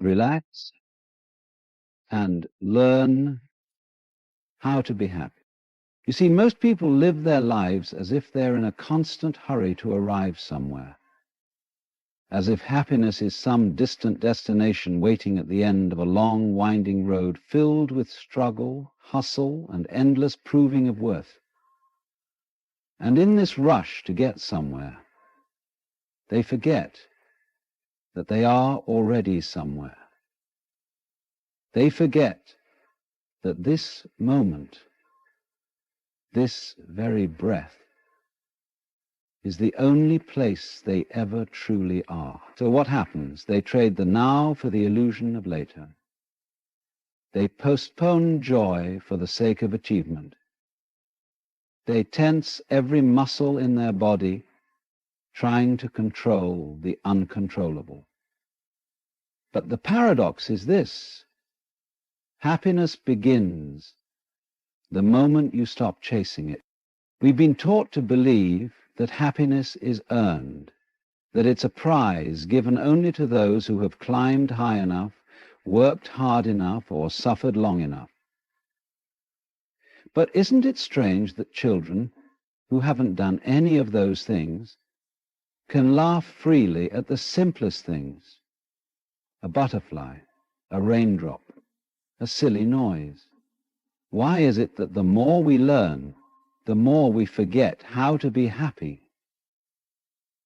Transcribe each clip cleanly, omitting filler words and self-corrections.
relax, and learn how to be happy. You see, most people live their lives as if they're in a constant hurry to arrive somewhere, as if happiness is some distant destination waiting at the end of a long, winding road filled with struggle, hustle, and endless proving of worth. And in this rush to get somewhere, they forget that they are already somewhere. They forget that this moment, this very breath, is the only place they ever truly are. So what happens? They trade the now for the illusion of later. They postpone joy for the sake of achievement. They tense every muscle in their body, trying to control the uncontrollable. But the paradox is this: happiness begins the moment you stop chasing it. We've been taught to believe that happiness is earned, that it's a prize given only to those who have climbed high enough, worked hard enough, or suffered long enough. But isn't it strange that children who haven't done any of those things can laugh freely at the simplest things? A butterfly, a raindrop, a silly noise. Why is it that the more we learn, the more we forget how to be happy?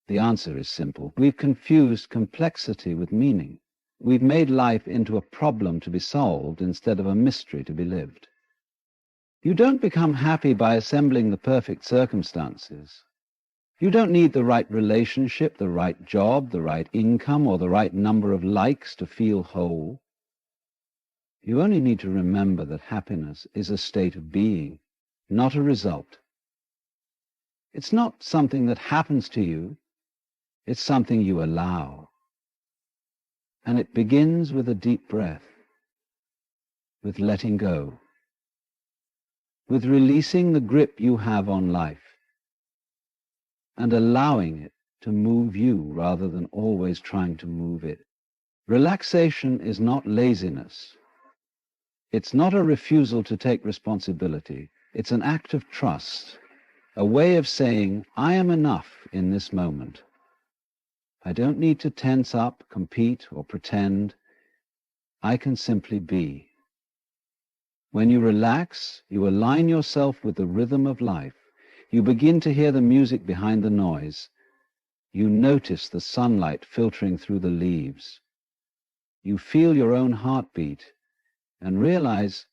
The answer is simple. We've confused complexity with meaning. We've made life into a problem to be solved instead of a mystery to be lived. You don't become happy by assembling the perfect circumstances. You don't need the right relationship, the right job, the right income, or the right number of likes to feel whole. You only need to remember that happiness is a state of being, not a result. It's not something that happens to you. It's something you allow. And it begins with a deep breath, with letting go, with releasing the grip you have on life, and allowing it to move you rather than always trying to move it. Relaxation is not laziness. It's not a refusal to take responsibility. It's an act of trust, a way of saying, I am enough in this moment. I don't need to tense up, compete, or pretend. I can simply be. When you relax, you align yourself with the rhythm of life. You begin to hear the music behind the noise. You notice the sunlight filtering through the leaves. You feel your own heartbeat and realize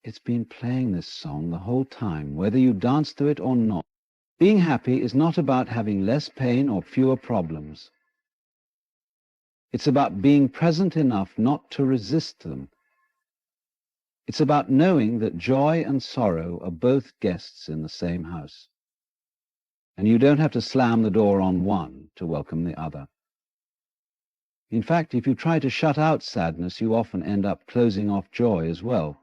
it's been playing this song the whole time, whether you dance to it or not. Being happy is not about having less pain or fewer problems. It's about being present enough not to resist them. It's about knowing that joy and sorrow are both guests in the same house. And you don't have to slam the door on one to welcome the other. In fact, if you try to shut out sadness, you often end up closing off joy as well.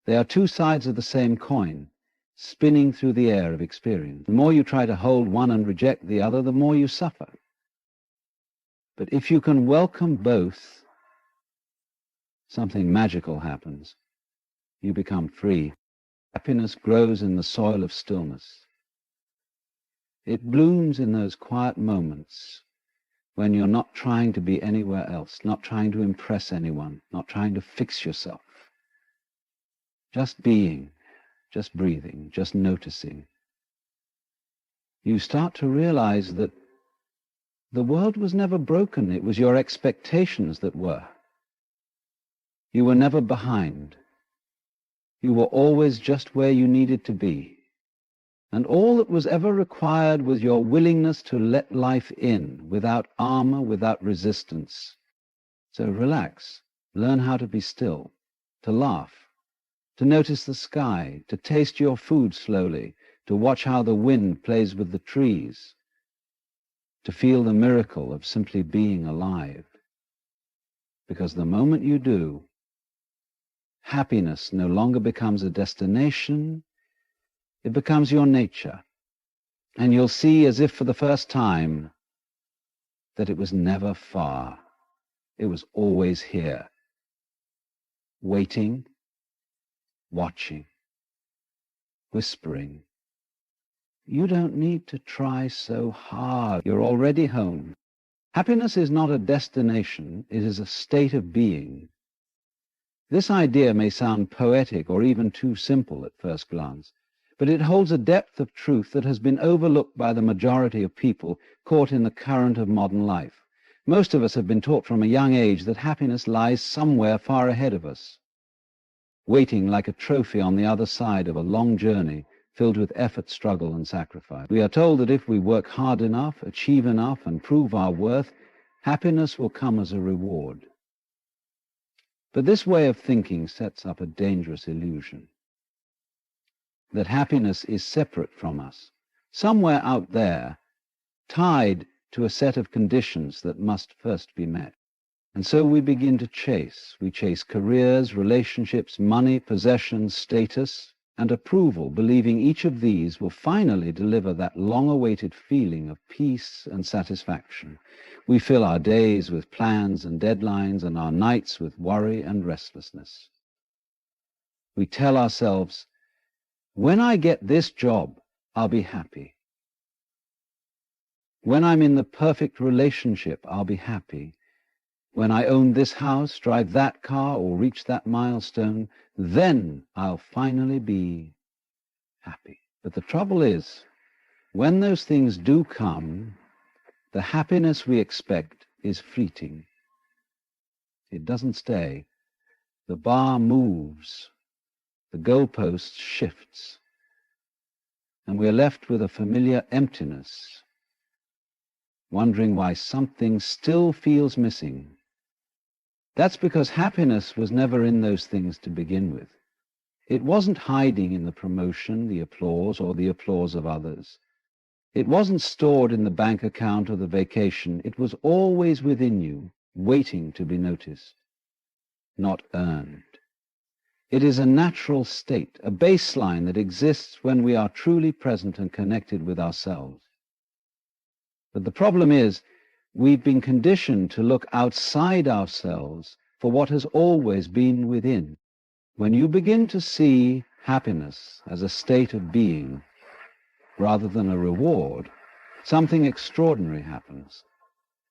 They are two sides of the same coin, spinning through the air of experience. The more you try to hold one and reject the other, the more you suffer. But if you can welcome both, something magical happens. You become free. Happiness grows in the soil of stillness. It blooms in those quiet moments when you're not trying to be anywhere else, not trying to impress anyone, not trying to fix yourself. Just being, just breathing, just noticing. You start to realize that the world was never broken. It was your expectations that were. You were never behind. You were always just where you needed to be. And all that was ever required was your willingness to let life in, without armor, without resistance. So relax, learn how to be still, to laugh, to notice the sky, to taste your food slowly, to watch how the wind plays with the trees, to feel the miracle of simply being alive. Because the moment you do, happiness no longer becomes a destination, it becomes your nature. And you'll see, as if for the first time, that it was never far. It was always here, waiting, watching, whispering. You don't need to try so hard. You're already home. Happiness is not a destination. It is a state of being. This idea may sound poetic or even too simple at first glance, but it holds a depth of truth that has been overlooked by the majority of people caught in the current of modern life. Most of us have been taught from a young age that happiness lies somewhere far ahead of us, waiting like a trophy on the other side of a long journey filled with effort, struggle, and sacrifice. We are told that if we work hard enough, achieve enough, and prove our worth, happiness will come as a reward. But this way of thinking sets up a dangerous illusion, that happiness is separate from us, somewhere out there, tied to a set of conditions that must first be met. And so we begin to chase. We chase careers, relationships, money, possessions, status, and approval, believing each of these will finally deliver that long-awaited feeling of peace and satisfaction. We fill our days with plans and deadlines and our nights with worry and restlessness. We tell ourselves, when I get this job, I'll be happy. When I'm in the perfect relationship, I'll be happy. When I own this house, drive that car, or reach that milestone, then I'll finally be happy. But the trouble is, when those things do come, the happiness we expect is fleeting. It doesn't stay. The bar moves. The goalpost shifts. And we're left with a familiar emptiness, wondering why something still feels missing. That's because happiness was never in those things to begin with. It wasn't hiding in the promotion, the applause, or the applause of others. It wasn't stored in the bank account or the vacation. It was always within you, waiting to be noticed, not earned. It is a natural state, a baseline that exists when we are truly present and connected with ourselves. But the problem is, we've been conditioned to look outside ourselves for what has always been within. When you begin to see happiness as a state of being rather than a reward, something extraordinary happens.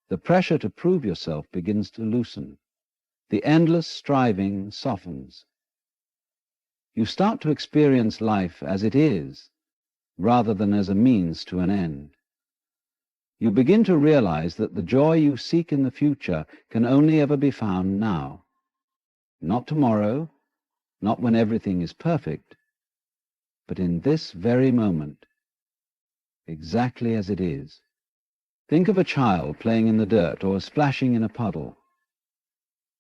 The pressure to prove yourself begins to loosen. The endless striving softens. You start to experience life as it is, rather than as a means to an end. You begin to realize that the joy you seek in the future can only ever be found now. Not tomorrow, not when everything is perfect, but in this very moment, exactly as it is. Think of a child playing in the dirt or splashing in a puddle.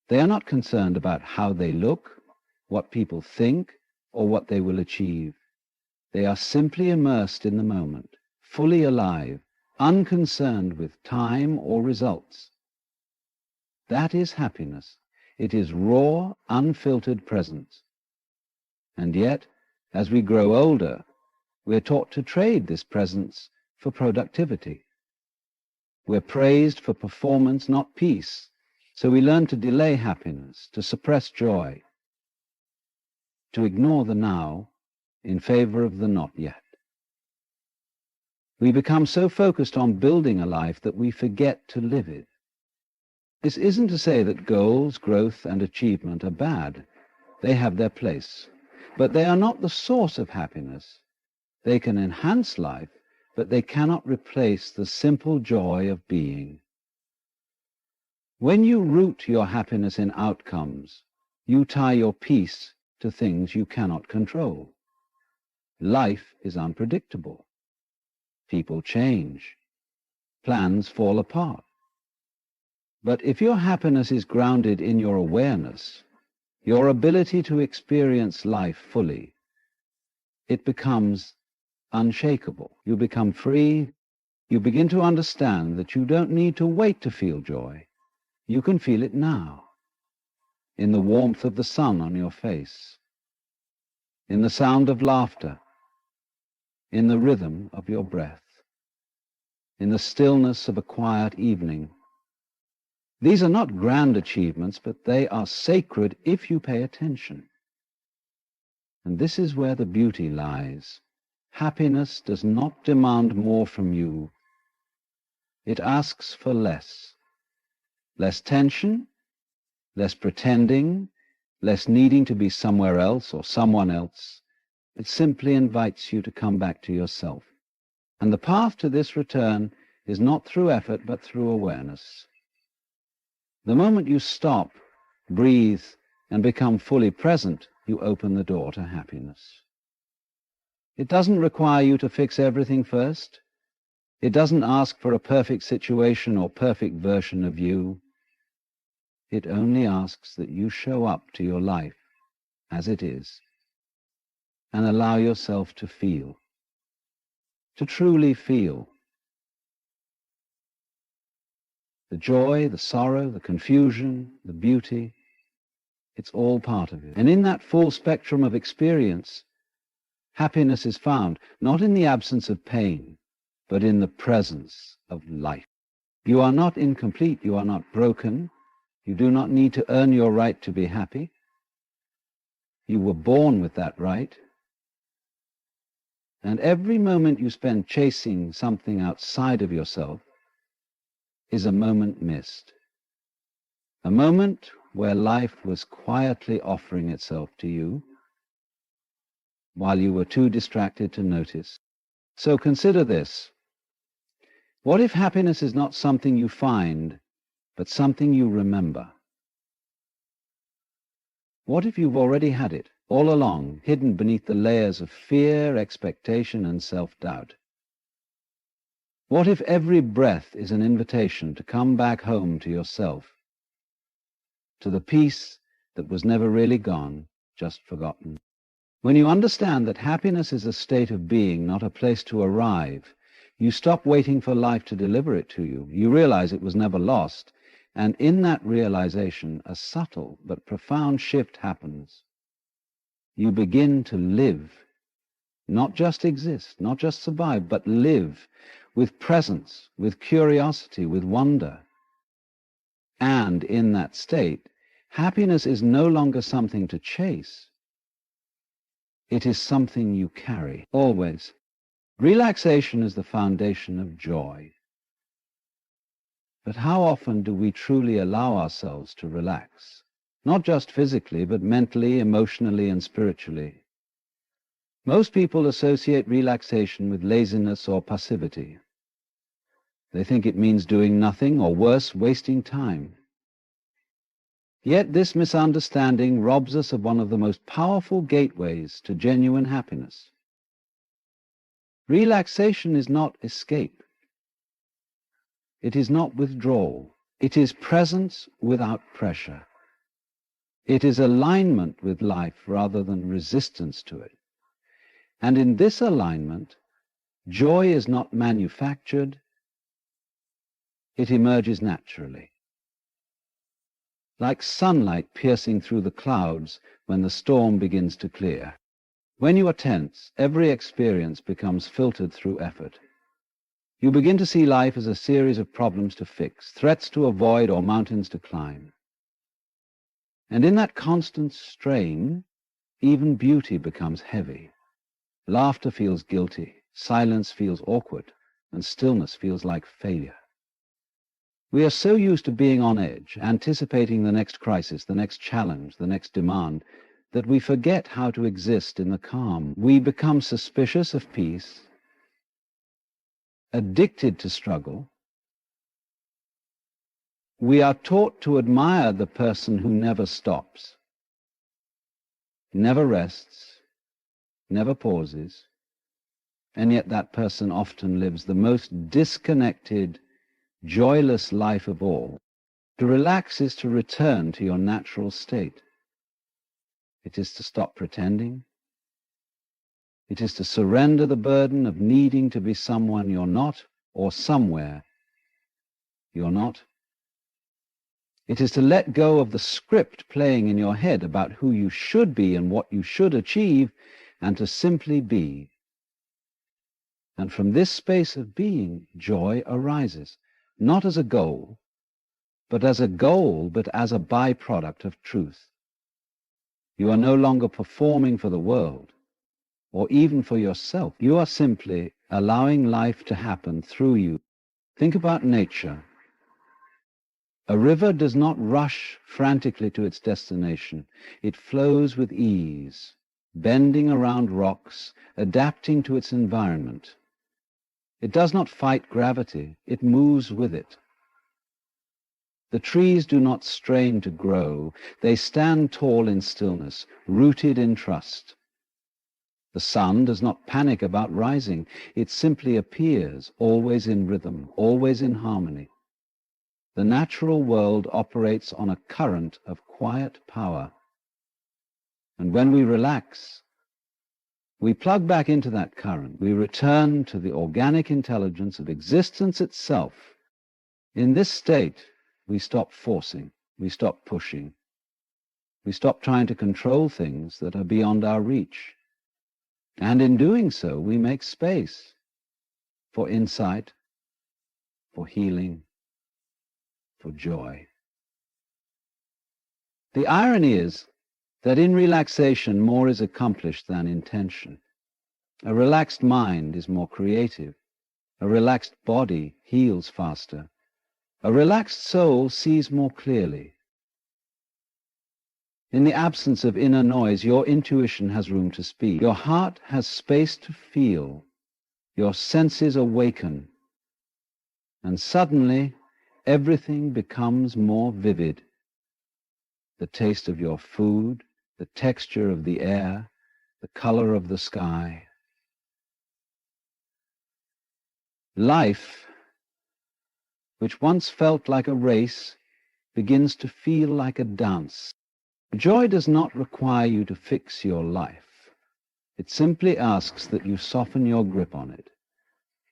They are not concerned about how they look, what people think, or what they will achieve. They are simply immersed in the moment, fully alive, unconcerned with time or results. That is happiness. It is raw, unfiltered presence. And yet, as we grow older, we're taught to trade this presence for productivity. We're praised for performance, not peace. So we learn to delay happiness, to suppress joy, to ignore the now in favor of the not yet. We become so focused on building a life that we forget to live it. This isn't to say that goals, growth, and achievement are bad. They have their place. But they are not the source of happiness. They can enhance life, but they cannot replace the simple joy of being. When you root your happiness in outcomes, you tie your peace to things you cannot control. Life is unpredictable. People change. Plans fall apart. But if your happiness is grounded in your awareness, your ability to experience life fully, it becomes unshakable. You become free. You begin to understand that you don't need to wait to feel joy. You can feel it now, in the warmth of the sun on your face, in the sound of laughter, in the rhythm of your breath, in the stillness of a quiet evening, These are not grand achievements, but they are sacred if you pay attention. And this is where the beauty lies. Happiness does not demand more from you. It asks for less. Less tension, less pretending, less needing to be somewhere else or someone else. It simply invites you to come back to yourself. And the path to this return is not through effort, but through awareness. The moment you stop, breathe, and become fully present, you open the door to happiness. It doesn't require you to fix everything first. It doesn't ask for a perfect situation or perfect version of you. It only asks that you show up to your life as it is and allow yourself to feel, to truly feel. The joy, the sorrow, the confusion, the beauty, it's all part of it. And in that full spectrum of experience, happiness is found not in the absence of pain, but in the presence of life. You are not incomplete, you are not broken, you do not need to earn your right to be happy. You were born with that right. And every moment you spend chasing something outside of yourself is a moment missed. A moment where life was quietly offering itself to you while you were too distracted to notice. So consider this. What if happiness is not something you find, but something you remember? What if you've already had it all along, hidden beneath the layers of fear, expectation, and self-doubt? What if every breath is an invitation to come back home to yourself, to the peace that was never really gone, just forgotten? When you understand that happiness is a state of being, not a place to arrive, you stop waiting for life to deliver it to you. You realize it was never lost, and in that realization, a subtle but profound shift happens. You begin to live, not just exist, not just survive, but live with presence, with curiosity, with wonder. And in that state, happiness is no longer something to chase. It is something you carry, always. Relaxation is the foundation of joy. But how often do we truly allow ourselves to relax? Not just physically, but mentally, emotionally, and spiritually. Most people associate relaxation with laziness or passivity. They think it means doing nothing, or worse, wasting time. Yet this misunderstanding robs us of one of the most powerful gateways to genuine happiness. Relaxation is not escape. It is not withdrawal. It is presence without pressure. It is alignment with life rather than resistance to it. And in this alignment, joy is not manufactured. It emerges naturally, like sunlight piercing through the clouds when the storm begins to clear. When you are tense, every experience becomes filtered through effort. You begin to see life as a series of problems to fix, threats to avoid, or mountains to climb. And in that constant strain, even beauty becomes heavy. Laughter feels guilty, silence feels awkward, and stillness feels like failure. We are so used to being on edge, anticipating the next crisis, the next challenge, the next demand, that we forget how to exist in the calm. We become suspicious of peace, addicted to struggle. We are taught to admire the person who never stops, never rests, never pauses, and yet that person often lives the most disconnected, joyless life of all. To relax is to return to your natural state. It is to stop pretending. It is to surrender the burden of needing to be someone you're not, or somewhere you're not. It is to let go of the script playing in your head about who you should be and what you should achieve, and to simply be. And from this space of being, joy arises, not as a goal, but as a goal, but as a byproduct of truth. You are no longer performing for the world, or even for yourself. You are simply allowing life to happen through you. Think about nature. A river does not rush frantically to its destination. It flows with ease, bending around rocks, adapting to its environment. It does not fight gravity, it moves with it. The trees do not strain to grow, they stand tall in stillness, rooted in trust. The sun does not panic about rising, it simply appears, always in rhythm, always in harmony. The natural world operates on a current of quiet power. And when we relax, we plug back into that current. We return to the organic intelligence of existence itself. In this state, we stop forcing, we stop pushing. We stop trying to control things that are beyond our reach. And in doing so, we make space for insight, for healing, for joy. The irony is that in relaxation, more is accomplished than intention. A relaxed mind is more creative. A relaxed body heals faster. A relaxed soul sees more clearly. In the absence of inner noise, your intuition has room to speak. Your heart has space to feel. Your senses awaken. And suddenly, everything becomes more vivid. The taste of your food, the texture of the air, the color of the sky. Life, which once felt like a race, begins to feel like a dance. Joy does not require you to fix your life. It simply asks that you soften your grip on it.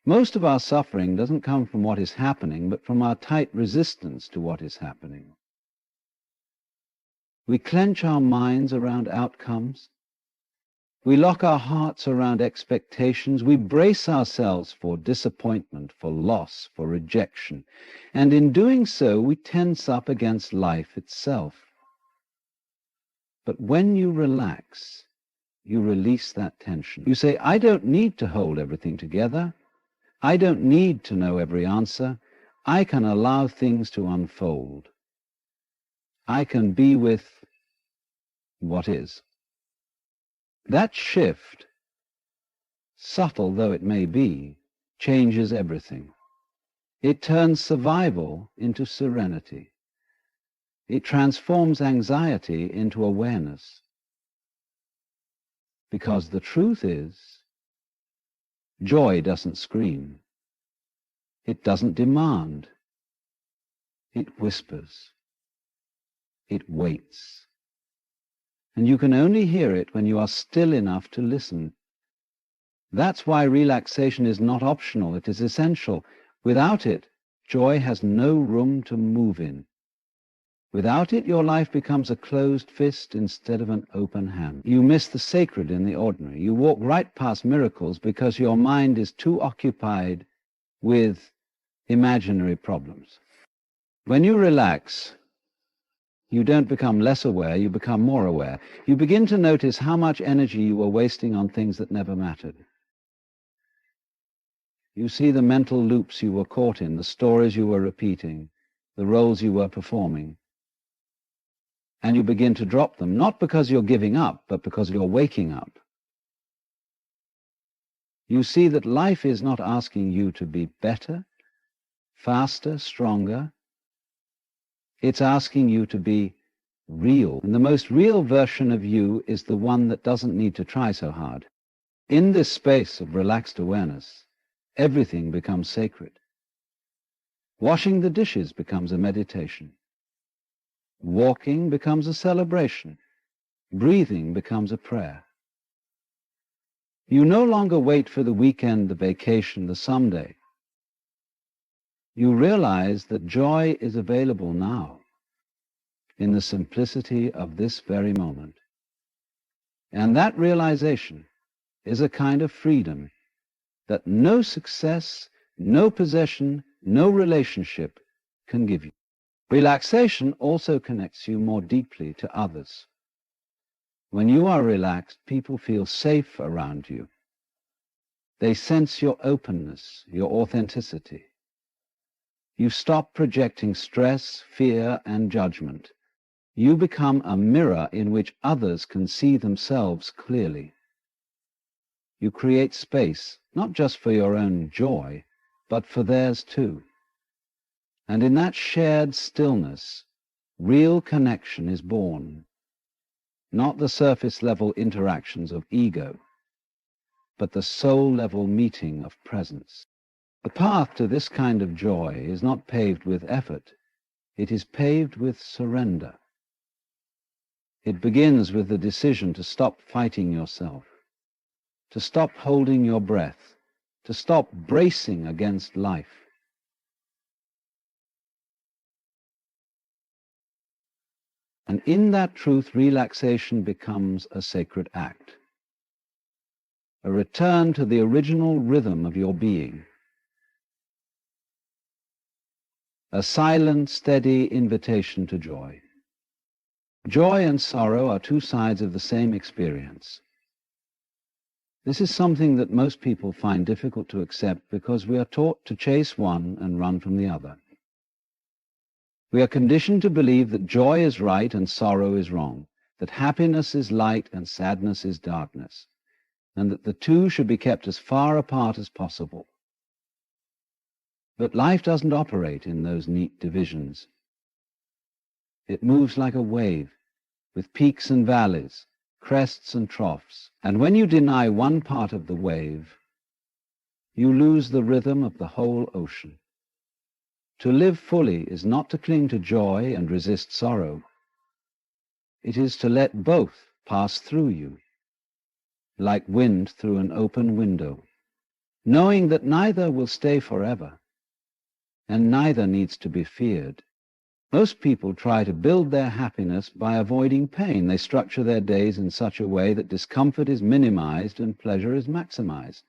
Most of our suffering doesn't come from what is happening, but from our tight resistance to what is happening. We clench our minds around outcomes. We lock our hearts around expectations. We brace ourselves for disappointment, for loss, for rejection. And in doing so, we tense up against life itself. But when you relax, you release that tension. You say, I don't need to hold everything together. I don't need to know every answer. I can allow things to unfold. I can be with what is. That shift, subtle though it may be, changes everything. It turns survival into serenity. It transforms anxiety into awareness. Because the truth is, joy doesn't scream. It doesn't demand. It whispers. It waits. And you can only hear it when you are still enough to listen. That's why relaxation is not optional, it is essential. Without it, joy has no room to move in. Without it, your life becomes a closed fist instead of an open hand. You miss the sacred in the ordinary. You walk right past miracles because your mind is too occupied with imaginary problems. When you relax, you don't become less aware, you become more aware. You begin to notice how much energy you were wasting on things that never mattered. You see the mental loops you were caught in, the stories you were repeating, the roles you were performing. And you begin to drop them, not because you're giving up, but because you're waking up. You see that life is not asking you to be better, faster, stronger. It's asking you to be real. And the most real version of you is the one that doesn't need to try so hard. In this space of relaxed awareness, everything becomes sacred. Washing the dishes becomes a meditation. Walking becomes a celebration. Breathing becomes a prayer. You no longer wait for the weekend, the vacation, the someday. You realize that joy is available now, in the simplicity of this very moment. And that realization is a kind of freedom that no success, no possession, no relationship can give you. Relaxation also connects you more deeply to others. When you are relaxed, people feel safe around you. They sense your openness, your authenticity. You stop projecting stress, fear, and judgment. You become a mirror in which others can see themselves clearly. You create space, not just for your own joy, but for theirs too. And in that shared stillness, real connection is born. Not the surface-level interactions of ego, but the soul-level meeting of presence. The path to this kind of joy is not paved with effort. It is paved with surrender. It begins with the decision to stop fighting yourself, to stop holding your breath, to stop bracing against life. And in that truth, relaxation becomes a sacred act, a return to the original rhythm of your being, a silent, steady invitation to joy. Joy and sorrow are two sides of the same experience. This is something that most people find difficult to accept because we are taught to chase one and run from the other. We are conditioned to believe that joy is right and sorrow is wrong, that happiness is light and sadness is darkness, and that the two should be kept as far apart as possible. But life doesn't operate in those neat divisions. It moves like a wave, with peaks and valleys, crests and troughs, and when you deny one part of the wave, you lose the rhythm of the whole ocean. To live fully is not to cling to joy and resist sorrow. It is to let both pass through you, like wind through an open window, knowing that neither will stay forever, and neither needs to be feared. Most people try to build their happiness by avoiding pain. They structure their days in such a way that discomfort is minimized and pleasure is maximized.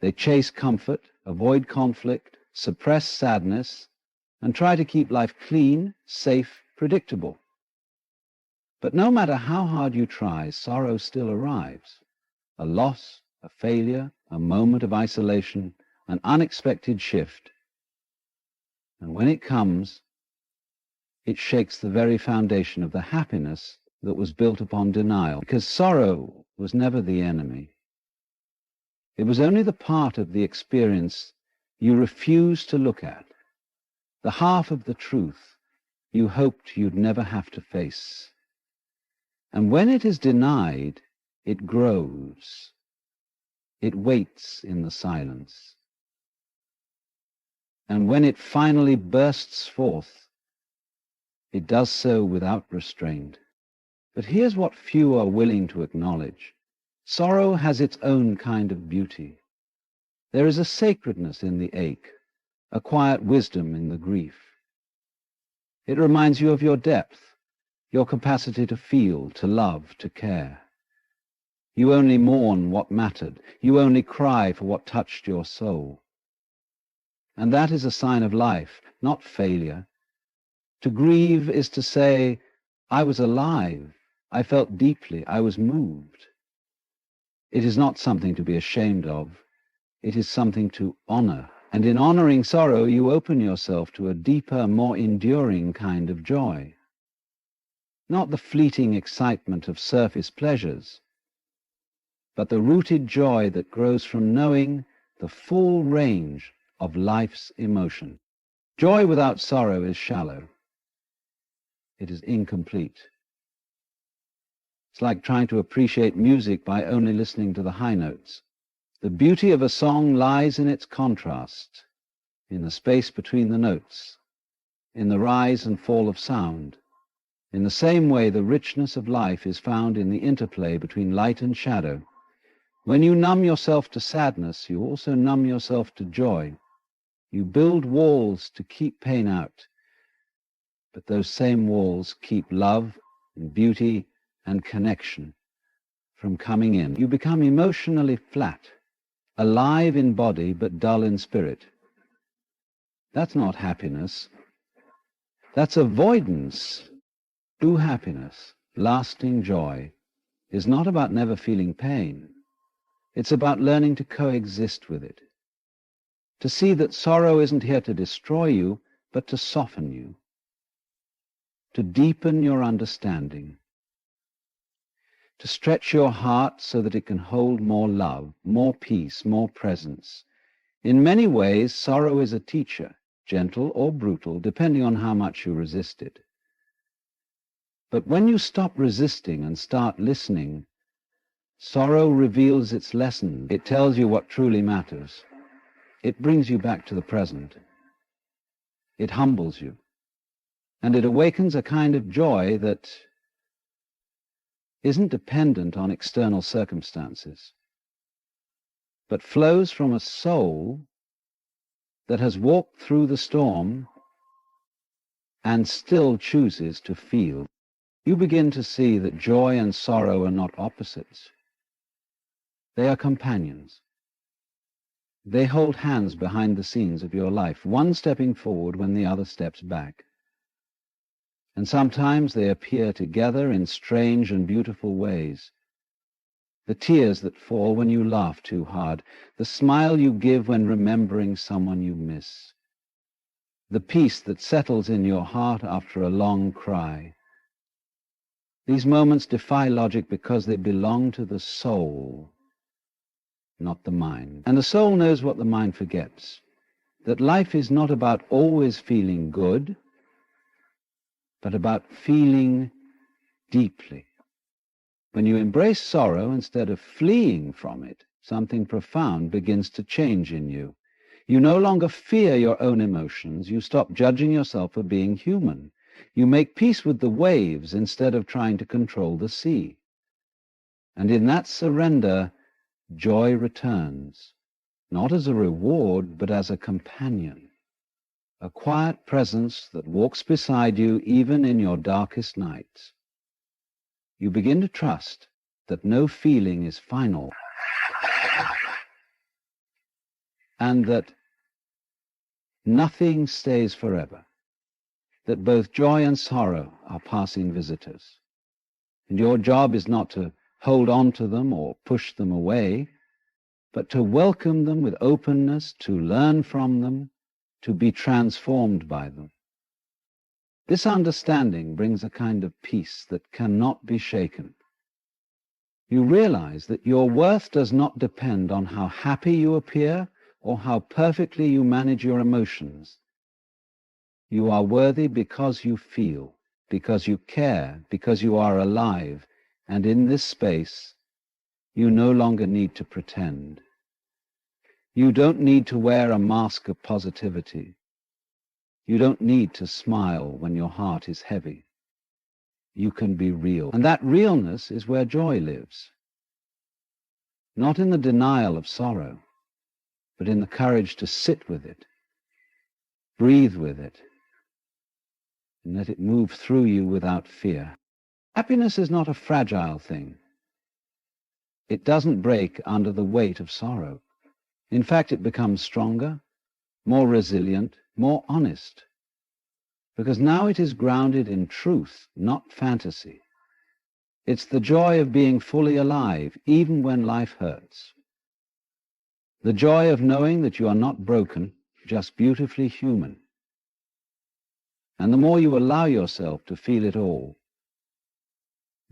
They chase comfort, avoid conflict, suppress sadness, and try to keep life clean, safe, predictable. But no matter how hard you try, sorrow still arrives. A loss, a failure, a moment of isolation, an unexpected shift. And when it comes, it shakes the very foundation of the happiness that was built upon denial, because sorrow was never the enemy. It was only the part of the experience you refused to look at, the half of the truth you hoped you'd never have to face. And when it is denied, it grows. It waits in the silence. And when it finally bursts forth, it does so without restraint. But here's what few are willing to acknowledge. Sorrow has its own kind of beauty. There is a sacredness in the ache, a quiet wisdom in the grief. It reminds you of your depth, your capacity to feel, to love, to care. You only mourn what mattered. You only cry for what touched your soul. And that is a sign of life, not failure. To grieve is to say, I was alive. I felt deeply. I was moved. It is not something to be ashamed of. It is something to honor. And in honoring sorrow, you open yourself to a deeper, more enduring kind of joy. Not the fleeting excitement of surface pleasures, but the rooted joy that grows from knowing the full range of life's emotion. Joy without sorrow is shallow. It is incomplete. It's like trying to appreciate music by only listening to the high notes. The beauty of a song lies in its contrast, in the space between the notes, in the rise and fall of sound. In the same way, the richness of life is found in the interplay between light and shadow. When you numb yourself to sadness, you also numb yourself to joy. You build walls to keep pain out, but those same walls keep love and beauty and connection from coming in. You become emotionally flat, alive in body but dull in spirit. That's not happiness. That's avoidance. True happiness, lasting joy, is not about never feeling pain. It's about learning to coexist with it, to see that sorrow isn't here to destroy you, but to soften you, to deepen your understanding, to stretch your heart so that it can hold more love, more peace, more presence. In many ways, sorrow is a teacher, gentle or brutal, depending on how much you resist it. But when you stop resisting and start listening, sorrow reveals its lesson. It tells you what truly matters. It brings you back to the present. It humbles you. And it awakens a kind of joy that isn't dependent on external circumstances, but flows from a soul that has walked through the storm and still chooses to feel. You begin to see that joy and sorrow are not opposites. They are companions. They hold hands behind the scenes of your life, one stepping forward when the other steps back. And sometimes they appear together in strange and beautiful ways. The tears that fall when you laugh too hard, the smile you give when remembering someone you miss, the peace that settles in your heart after a long cry. These moments defy logic because they belong to the soul, not the mind. And the soul knows what the mind forgets, that life is not about always feeling good, but about feeling deeply. When you embrace sorrow instead of fleeing from it, something profound begins to change in you. You no longer fear your own emotions. You stop judging yourself for being human. You make peace with the waves instead of trying to control the sea. And in that surrender, joy returns, not as a reward, but as a companion. A quiet presence that walks beside you even in your darkest nights. You begin to trust that no feeling is final, and that nothing stays forever, that both joy and sorrow are passing visitors. And your job is not to hold on to them or push them away, but to welcome them with openness, to learn from them, to be transformed by them. This understanding brings a kind of peace that cannot be shaken. You realize that your worth does not depend on how happy you appear or how perfectly you manage your emotions. You are worthy because you feel, because you care, because you are alive, and in this space, you no longer need to pretend. You don't need to wear a mask of positivity. You don't need to smile when your heart is heavy. You can be real. And that realness is where joy lives. Not in the denial of sorrow, but in the courage to sit with it, breathe with it, and let it move through you without fear. Happiness is not a fragile thing. It doesn't break under the weight of sorrow. In fact, it becomes stronger, more resilient, more honest, because now it is grounded in truth, not fantasy. It's the joy of being fully alive, even when life hurts. The joy of knowing that you are not broken, just beautifully human. And the more you allow yourself to feel it all,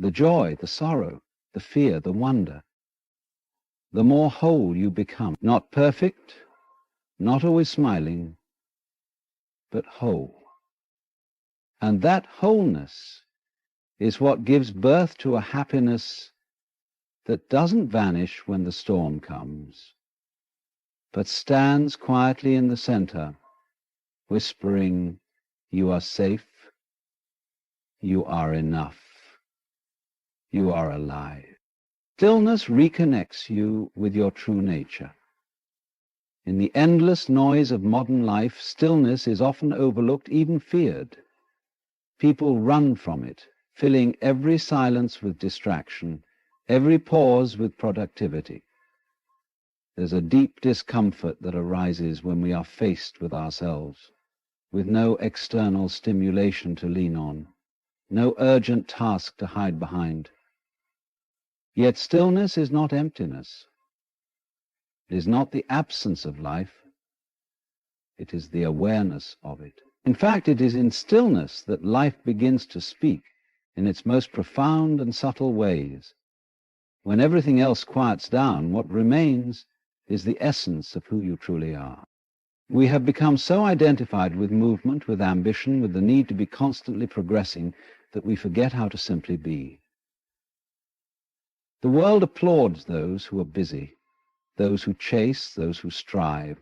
the joy, the sorrow, the fear, the wonder, the more whole you become. Not perfect, not always smiling, but whole. And that wholeness is what gives birth to a happiness that doesn't vanish when the storm comes, but stands quietly in the center, whispering, "You are safe, you are enough, you are alive." Stillness reconnects you with your true nature. In the endless noise of modern life, stillness is often overlooked, even feared. People run from it, filling every silence with distraction, every pause with productivity. There's a deep discomfort that arises when we are faced with ourselves. with no external stimulation to lean on, no urgent task to hide behind. Yet stillness is not emptiness. It is not the absence of life. It is the awareness of it. In fact, it is in stillness that life begins to speak in its most profound and subtle ways. When everything else quiets down, what remains is the essence of who you truly are. We have become so identified with movement, with ambition, with the need to be constantly progressing, that we forget how to simply be. The world applauds those who are busy, those who chase, those who strive.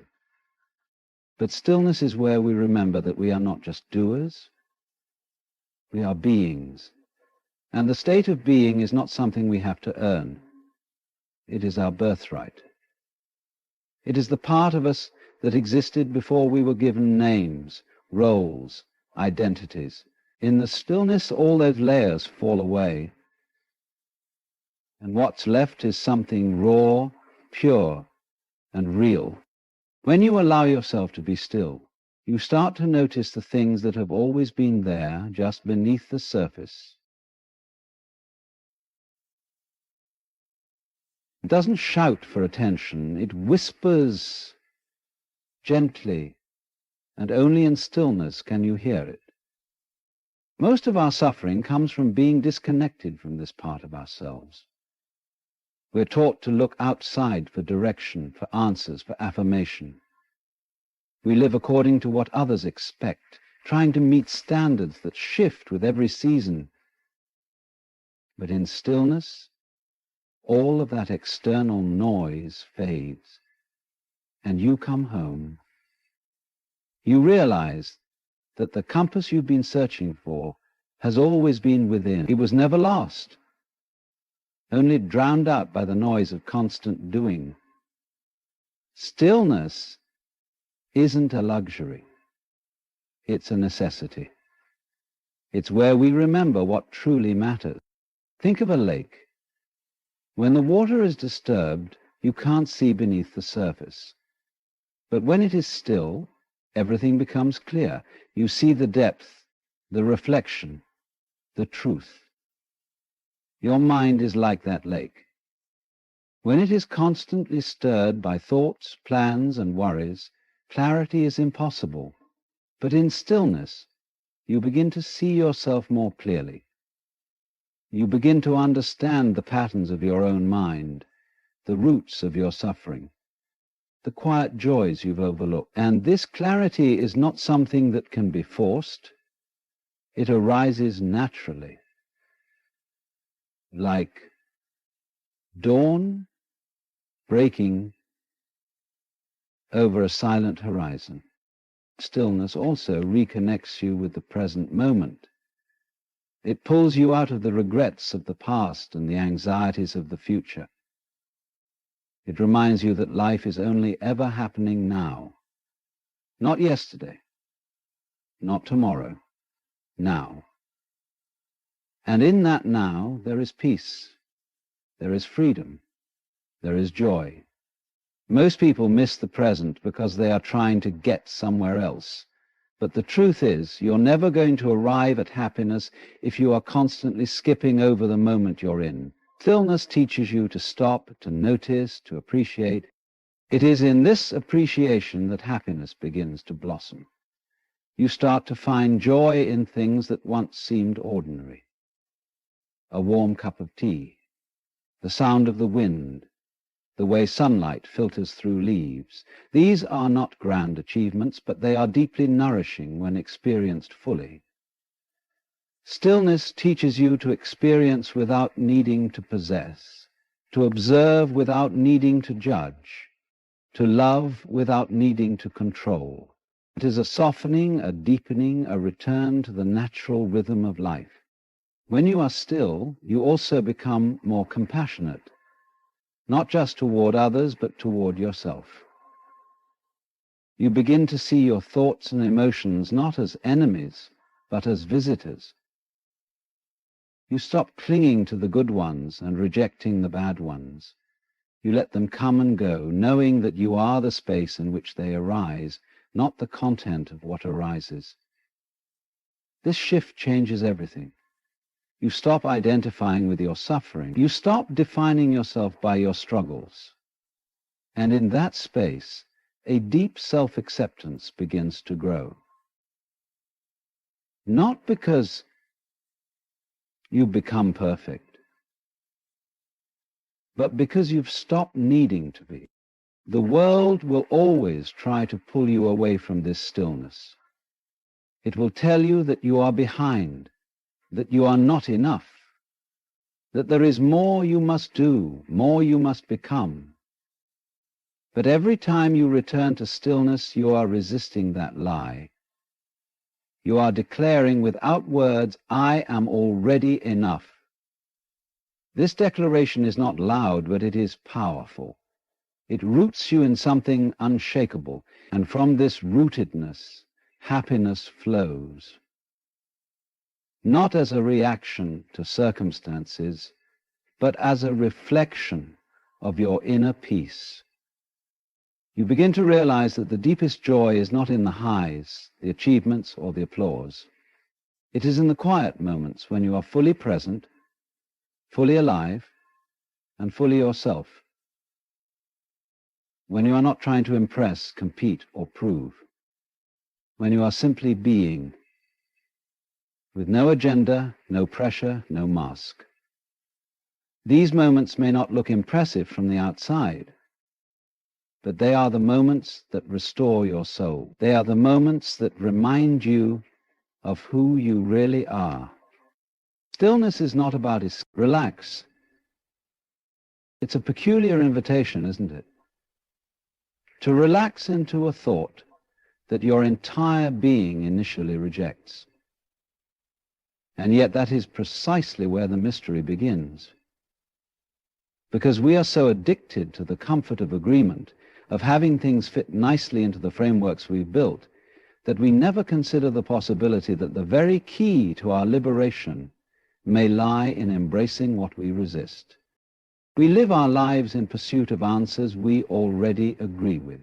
But stillness is where we remember that we are not just doers, we are beings. And the state of being is not something we have to earn. It is our birthright. It is the part of us that existed before we were given names, roles, identities. In the stillness, all those layers fall away. And what's left is something raw, pure, and real. When you allow yourself to be still, you start to notice the things that have always been there, just beneath the surface. It doesn't shout for attention, it whispers gently, and only in stillness can you hear it. Most of our suffering comes from being disconnected from this part of ourselves. We're taught to look outside for direction, for answers, for affirmation. We live according to what others expect, trying to meet standards that shift with every season. But in stillness, all of that external noise fades, and you come home. You realize that the compass you've been searching for has always been within. It was never lost, only drowned out by the noise of constant doing. Stillness isn't a luxury. It's a necessity. It's where we remember what truly matters. Think of a lake. When the water is disturbed, you can't see beneath the surface. But when it is still, everything becomes clear. You see the depth, the reflection, the truth. Your mind is like that lake. When it is constantly stirred by thoughts, plans, and worries, clarity is impossible. But in stillness, you begin to see yourself more clearly. You begin to understand the patterns of your own mind, the roots of your suffering, the quiet joys you've overlooked. And this clarity is not something that can be forced. It arises naturally, like dawn breaking over a silent horizon. Stillness also reconnects you with the present moment. It pulls you out of the regrets of the past and the anxieties of the future. It reminds you that life is only ever happening now. Not yesterday, not tomorrow, now. And in that now, there is peace, there is freedom, there is joy. Most people miss the present because they are trying to get somewhere else. But the truth is, you're never going to arrive at happiness if you are constantly skipping over the moment you're in. Stillness teaches you to stop, to notice, to appreciate. It is in this appreciation that happiness begins to blossom. You start to find joy in things that once seemed ordinary. A warm cup of tea, the sound of the wind, the way sunlight filters through leaves. These are not grand achievements, but they are deeply nourishing when experienced fully. Stillness teaches you to experience without needing to possess, to observe without needing to judge, to love without needing to control. It is a softening, a deepening, a return to the natural rhythm of life. When you are still, you also become more compassionate, not just toward others, but toward yourself. You begin to see your thoughts and emotions not as enemies, but as visitors. You stop clinging to the good ones and rejecting the bad ones. You let them come and go, knowing that you are the space in which they arise, not the content of what arises. This shift changes everything. You stop identifying with your suffering. You stop defining yourself by your struggles. And in that space, a deep self-acceptance begins to grow. Not because you become perfect, but because you've stopped needing to be. The world will always try to pull you away from this stillness. It will tell you that you are behind, that you are not enough, that there is more you must do, more you must become. But every time you return to stillness, you are resisting that lie. You are declaring without words, I am already enough. This declaration is not loud, but it is powerful. It roots you in something unshakable, and from this rootedness, happiness flows. Not as a reaction to circumstances, but as a reflection of your inner peace. You begin to realize that the deepest joy is not in the highs, the achievements, or the applause. It is in the quiet moments when you are fully present, fully alive, and fully yourself. When you are not trying to impress, compete, or prove. When you are simply being, with no agenda, no pressure, no mask. These moments may not look impressive from the outside, but they are the moments that restore your soul. They are the moments that remind you of who you really are. Stillness is not about relax. It's a peculiar invitation, isn't it? To relax into a thought that your entire being initially rejects. And yet that is precisely where the mystery begins. Because we are so addicted to the comfort of agreement, of having things fit nicely into the frameworks we've built, that we never consider the possibility that the very key to our liberation may lie in embracing what we resist. We live our lives in pursuit of answers we already agree with.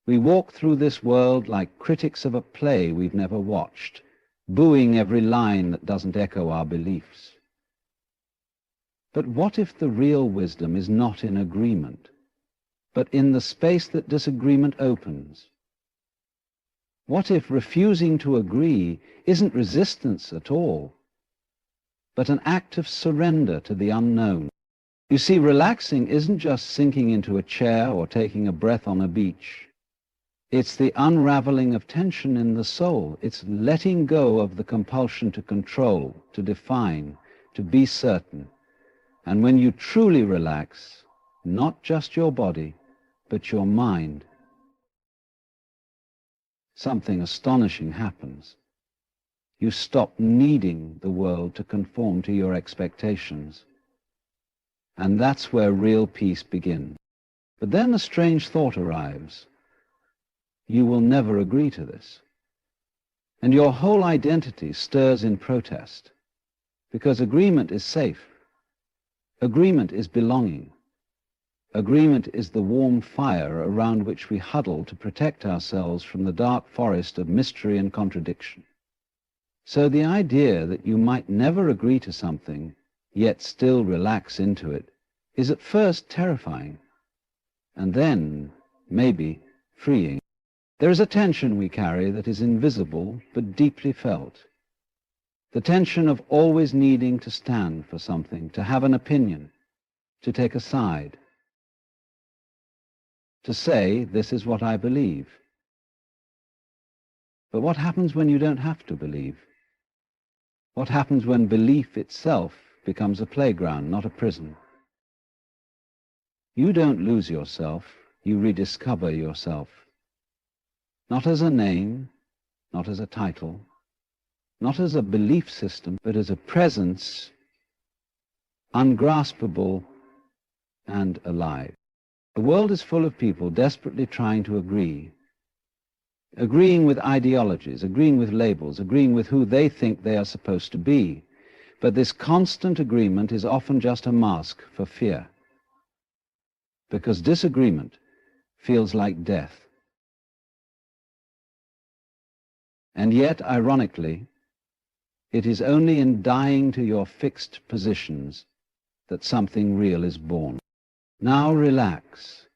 We walk through this world like critics of a play we've never watched, booing every line that doesn't echo our beliefs. But what if the real wisdom is not in agreement, but in the space that disagreement opens? What if refusing to agree isn't resistance at all, but an act of surrender to the unknown? You see, relaxing isn't just sinking into a chair or taking a breath on a beach. It's the unraveling of tension in the soul. It's letting go of the compulsion to control, to define, to be certain. And when you truly relax, not just your body, but your mind, something astonishing happens. You stop needing the world to conform to your expectations. And that's where real peace begins. But then a strange thought arrives. You will never agree to this. And your whole identity stirs in protest, because agreement is safe. Agreement is belonging. Agreement is the warm fire around which we huddle to protect ourselves from the dark forest of mystery and contradiction. So the idea that you might never agree to something, yet still relax into it, is at first terrifying, and then, maybe, freeing. There is a tension we carry that is invisible but deeply felt. The tension of always needing to stand for something, to have an opinion, to take a side, to say, this is what I believe. But what happens when you don't have to believe? What happens when belief itself becomes a playground, not a prison? You don't lose yourself, you rediscover yourself. Not as a name, not as a title, not as a belief system, but as a presence, ungraspable and alive. The world is full of people desperately trying to agree, agreeing with ideologies, agreeing with labels, agreeing with who they think they are supposed to be. But this constant agreement is often just a mask for fear, because disagreement feels like death. And yet, ironically, it is only in dying to your fixed positions that something real is born. Now relax.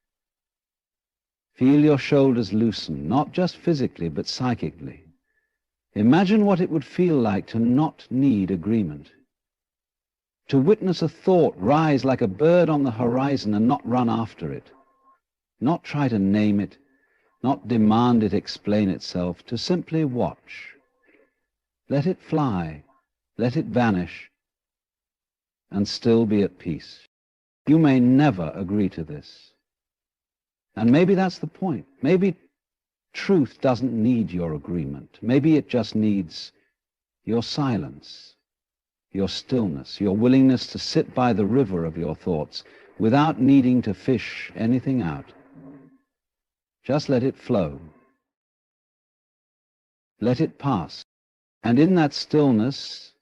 Feel your shoulders loosen, not just physically, but psychically. Imagine what it would feel like to not need agreement. To witness a thought rise like a bird on the horizon and not run after it. Not try to name it, not demand it explain itself, to simply watch. Let it fly, let it vanish, and still be at peace. You may never agree to this. And maybe that's the point. Maybe truth doesn't need your agreement. Maybe it just needs your silence, your stillness, your willingness to sit by the river of your thoughts without needing to fish anything out. Just let it flow. Let it pass. And in that stillness,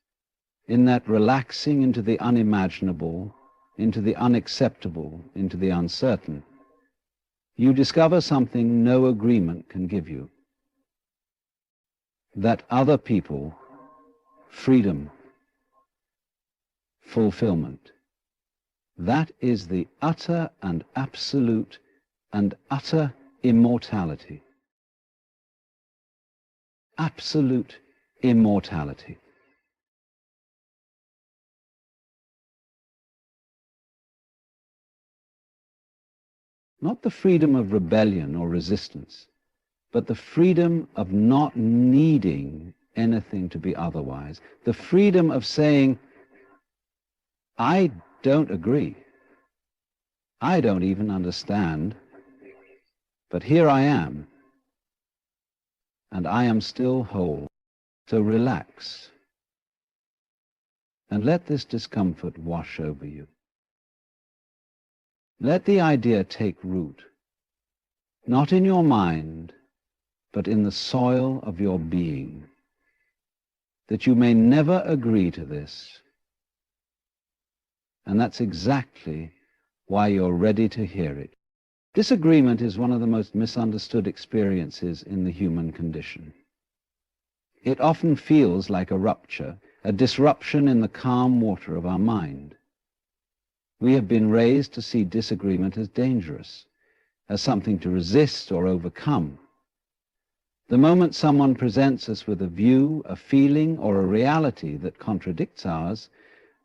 in that relaxing into the unimaginable, into the unacceptable, into the uncertain, you discover something no agreement can give you. That other people, freedom, fulfillment, that is the utter and absolute and utter immortality. Absolute immortality. Not the freedom of rebellion or resistance, but the freedom of not needing anything to be otherwise. The freedom of saying, I don't agree. I don't even understand, but here I am, and I am still whole. So relax, and let this discomfort wash over you. Let the idea take root, not in your mind, but in the soil of your being, that you may never agree to this. And that's exactly why you're ready to hear it. Disagreement is one of the most misunderstood experiences in the human condition. It often feels like a rupture, a disruption in the calm water of our mind. We have been raised to see disagreement as dangerous, as something to resist or overcome. The moment someone presents us with a view, a feeling, or a reality that contradicts ours,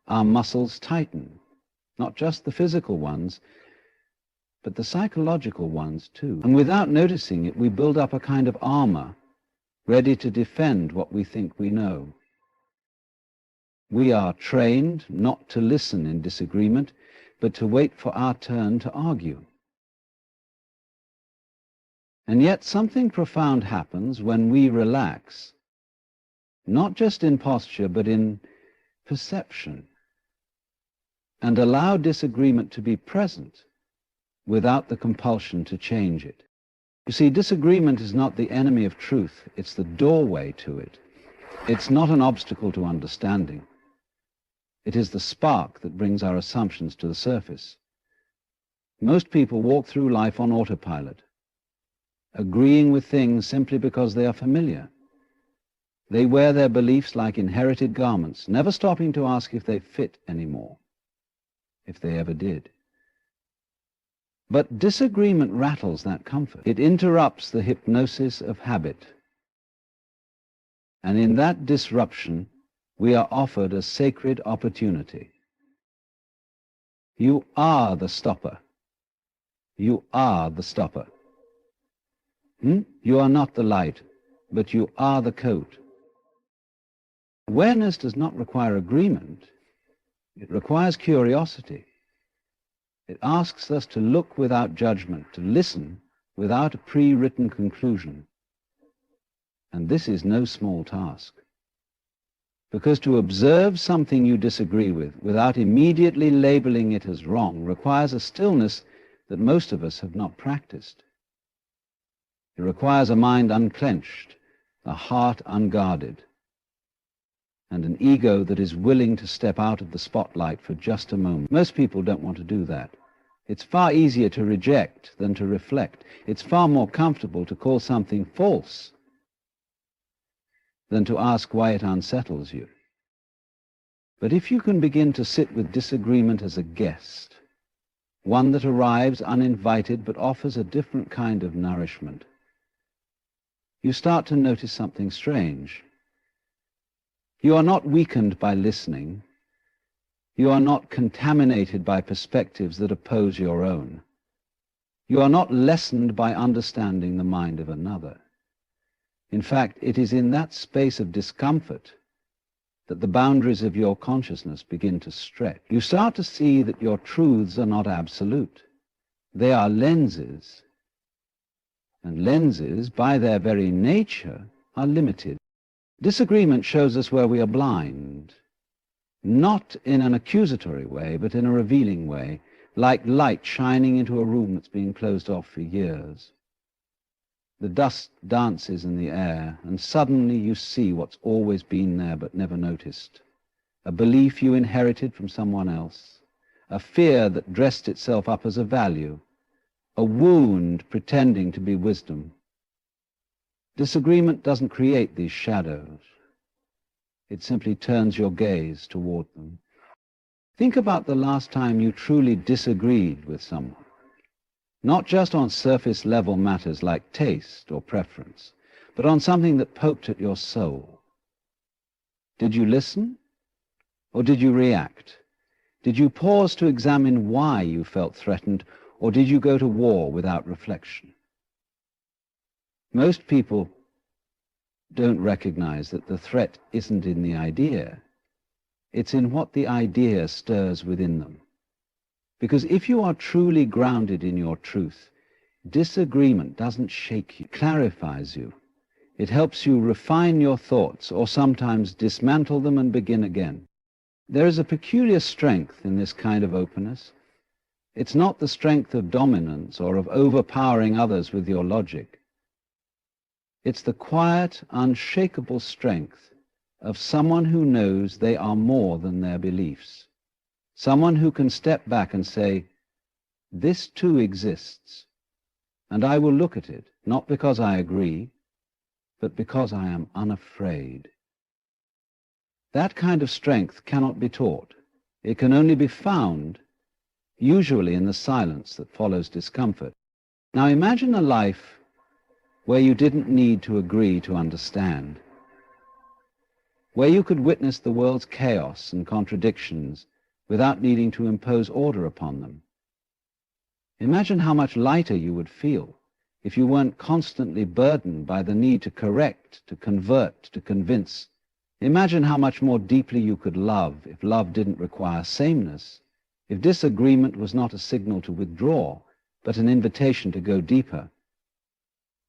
our muscles tighten, not just the physical ones, but the psychological ones too. And without noticing it, we build up a kind of armor, ready to defend what we think we know. We are trained not to listen in disagreement, but to wait for our turn to argue. And yet something profound happens when we relax, not just in posture, but in perception, and allow disagreement to be present without the compulsion to change it. You see, disagreement is not the enemy of truth, it's the doorway to it. It's not an obstacle to understanding. It is the spark that brings our assumptions to the surface. Most people walk through life on autopilot, agreeing with things simply because they are familiar. They wear their beliefs like inherited garments, never stopping to ask if they fit anymore, if they ever did. But disagreement rattles that comfort. It interrupts the hypnosis of habit. And in that disruption, we are offered a sacred opportunity. You are the stopper. You are the stopper. You are not the light, but you are the coat. Awareness does not require agreement. It requires curiosity. It asks us to look without judgment, to listen without a pre-written conclusion. And this is no small task. Because to observe something you disagree with without immediately labeling it as wrong requires a stillness that most of us have not practiced. It requires a mind unclenched, a heart unguarded, and an ego that is willing to step out of the spotlight for just a moment. Most people don't want to do that. It's far easier to reject than to reflect. It's far more comfortable to call something false than to ask why it unsettles you. But if you can begin to sit with disagreement as a guest, one that arrives uninvited but offers a different kind of nourishment, you start to notice something strange. You are not weakened by listening. You are not contaminated by perspectives that oppose your own. You are not lessened by understanding the mind of another. In fact, it is in that space of discomfort that the boundaries of your consciousness begin to stretch. You start to see that your truths are not absolute. They are lenses, and lenses, by their very nature, are limited. Disagreement shows us where we are blind, not in an accusatory way, but in a revealing way, like light shining into a room that's been closed off for years. The dust dances in the air, and suddenly you see what's always been there but never noticed. A belief you inherited from someone else, a fear that dressed itself up as a value, a wound pretending to be wisdom. Disagreement doesn't create these shadows. It simply turns your gaze toward them. Think about the last time you truly disagreed with someone. Not just on surface-level matters like taste or preference, but on something that poked at your soul. Did you listen, or did you react? Did you pause to examine why you felt threatened, or did you go to war without reflection? Most people don't recognize that the threat isn't in the idea. It's in what the idea stirs within them. Because if you are truly grounded in your truth, disagreement doesn't shake you, it clarifies you. It helps you refine your thoughts, or sometimes dismantle them and begin again. There is a peculiar strength in this kind of openness. It's not the strength of dominance or of overpowering others with your logic. It's the quiet, unshakable strength of someone who knows they are more than their beliefs. Someone who can step back and say, this too exists, and I will look at it, not because I agree, but because I am unafraid. That kind of strength cannot be taught. It can only be found, usually in the silence that follows discomfort. Now imagine a life where you didn't need to agree to understand, where you could witness the world's chaos and contradictions without needing to impose order upon them. Imagine how much lighter you would feel if you weren't constantly burdened by the need to correct, to convert, to convince. Imagine how much more deeply you could love if love didn't require sameness, if disagreement was not a signal to withdraw, but an invitation to go deeper,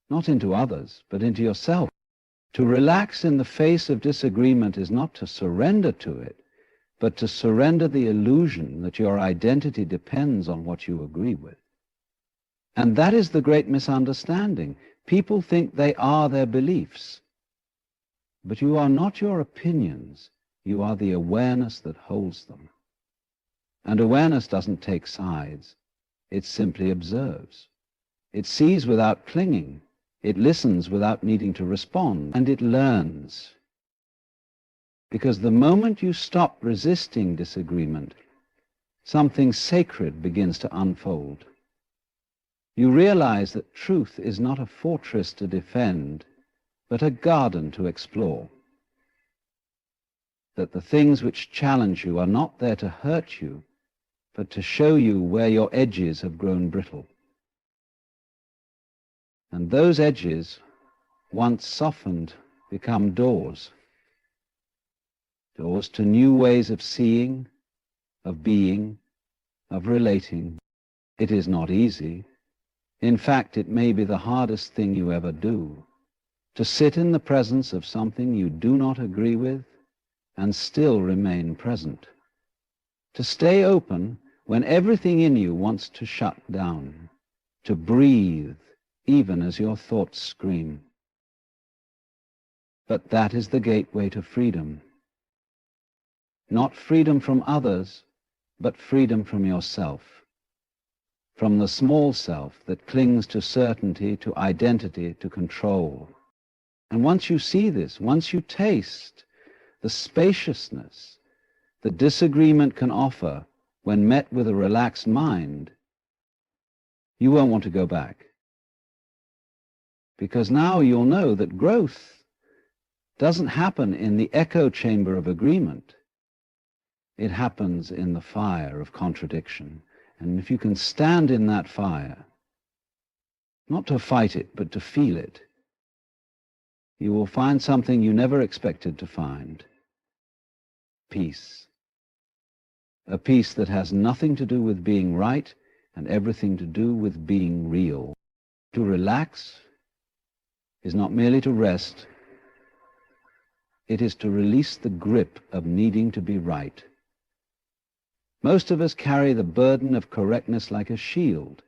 not into others, but into yourself. To relax in the face of disagreement is not to surrender to it, but to surrender the illusion that your identity depends on what you agree with. And that is the great misunderstanding. People think they are their beliefs. But you are not your opinions. You are the awareness that holds them. And awareness doesn't take sides. It simply observes. It sees without clinging. It listens without needing to respond. And it learns. Because the moment you stop resisting disagreement, something sacred begins to unfold. You realize that truth is not a fortress to defend, but a garden to explore. That the things which challenge you are not there to hurt you, but to show you where your edges have grown brittle. And those edges, once softened, become doors. Doors to new ways of seeing, of being, of relating. It is not easy. In fact, it may be the hardest thing you ever do, to sit in the presence of something you do not agree with and still remain present. To stay open when everything in you wants to shut down, to breathe even as your thoughts scream. But that is the gateway to freedom. Not freedom from others, but freedom from yourself. From the small self that clings to certainty, to identity, to control. And once you see this, once you taste the spaciousness that disagreement can offer when met with a relaxed mind, you won't want to go back. Because now you'll know that growth doesn't happen in the echo chamber of agreement. It happens in the fire of contradiction. And if you can stand in that fire, not to fight it, but to feel it, you will find something you never expected to find. Peace. A peace that has nothing to do with being right and everything to do with being real. To relax is not merely to rest. It is to release the grip of needing to be right. Most of us carry the burden of correctness like a shield.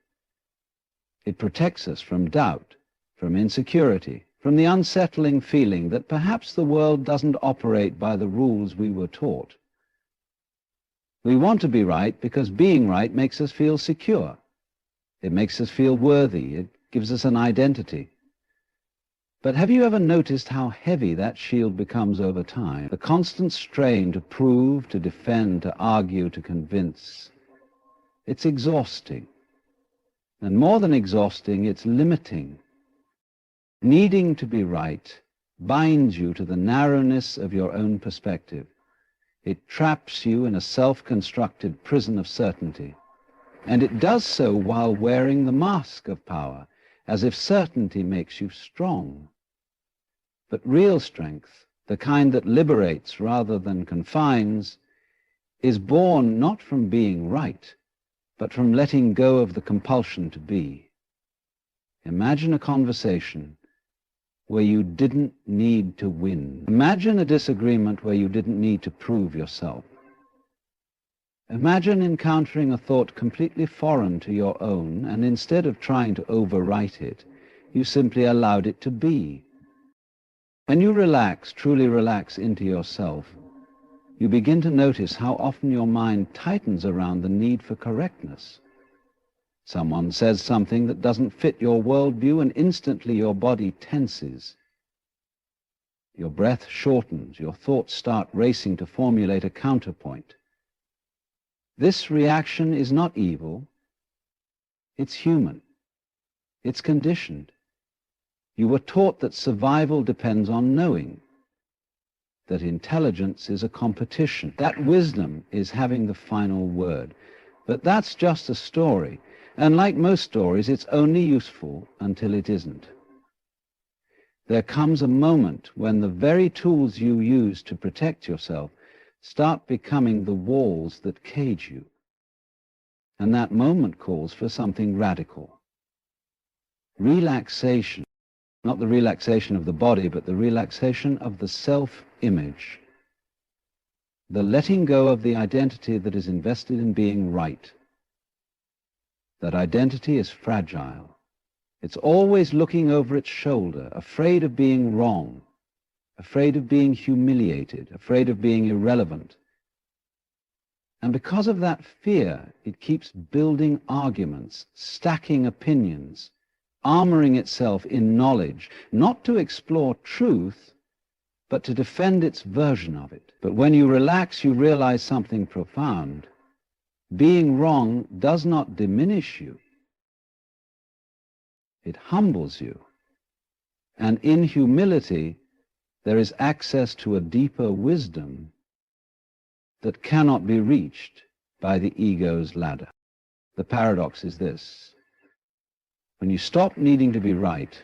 It protects us from doubt, from insecurity, from the unsettling feeling that perhaps the world doesn't operate by the rules we were taught. We want to be right because being right makes us feel secure. It makes us feel worthy. It gives us an identity. But have you ever noticed how heavy that shield becomes over time? The constant strain to prove, to defend, to argue, to convince. It's exhausting. And more than exhausting, it's limiting. Needing to be right binds you to the narrowness of your own perspective. It traps you in a self-constructed prison of certainty. And it does so while wearing the mask of power, as if certainty makes you strong. But real strength, the kind that liberates rather than confines, is born not from being right, but from letting go of the compulsion to be. Imagine a conversation where you didn't need to win. Imagine a disagreement where you didn't need to prove yourself. Imagine encountering a thought completely foreign to your own, and instead of trying to overwrite it, you simply allowed it to be. When you relax, truly relax into yourself, you begin to notice how often your mind tightens around the need for correctness. Someone says something that doesn't fit your worldview, and instantly your body tenses. Your breath shortens, your thoughts start racing to formulate a counterpoint. This reaction is not evil. It's human. It's conditioned. You were taught that survival depends on knowing, that intelligence is a competition, that wisdom is having the final word. But that's just a story, and like most stories, it's only useful until it isn't. There comes a moment when the very tools you use to protect yourself start becoming the walls that cage you. And that moment calls for something radical. Relaxation. Not the relaxation of the body, but the relaxation of the self-image. The letting go of the identity that is invested in being right. That identity is fragile. It's always looking over its shoulder, afraid of being wrong, afraid of being humiliated, afraid of being irrelevant. And because of that fear, it keeps building arguments, stacking opinions, armoring itself in knowledge, not to explore truth, but to defend its version of it. But when you relax, you realize something profound. Being wrong does not diminish you. It humbles you. And in humility, there is access to a deeper wisdom that cannot be reached by the ego's ladder. The paradox is this. When you stop needing to be right,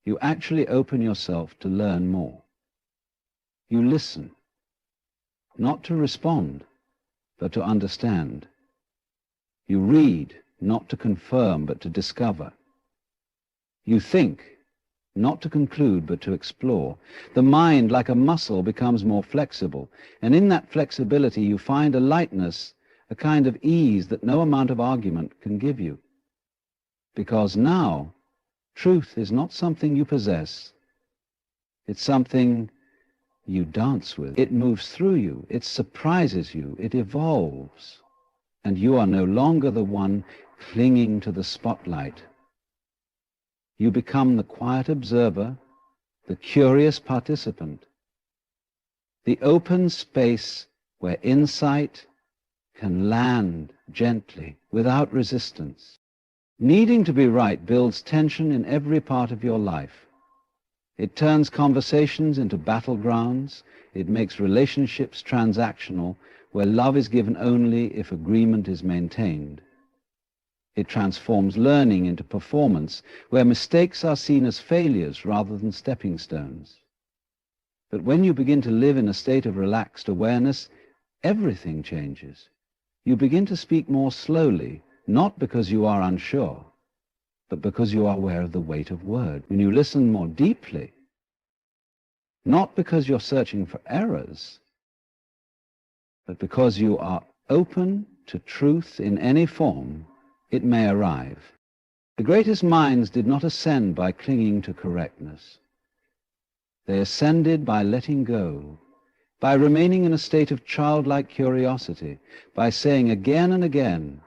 you actually open yourself to learn more. You listen, not to respond, but to understand. You read, not to confirm, but to discover. You think, not to conclude, but to explore. The mind, like a muscle, becomes more flexible, and in that flexibility you find a lightness, a kind of ease that no amount of argument can give you. Because now, truth is not something you possess. It's something you dance with. It moves through you. It surprises you. It evolves. And you are no longer the one clinging to the spotlight. You become the quiet observer, the curious participant, the open space where insight can land gently, without resistance. Needing to be right builds tension in every part of your life. It turns conversations into battlegrounds. It makes relationships transactional, where love is given only if agreement is maintained. It transforms learning into performance, where mistakes are seen as failures rather than stepping stones. But when you begin to live in a state of relaxed awareness, everything changes. You begin to speak more slowly, not because you are unsure, but because you are aware of the weight of word. When you listen more deeply, not because you're searching for errors, but because you are open to truth in any form it may arrive. The greatest minds did not ascend by clinging to correctness. They ascended by letting go, by remaining in a state of childlike curiosity, by saying again and again,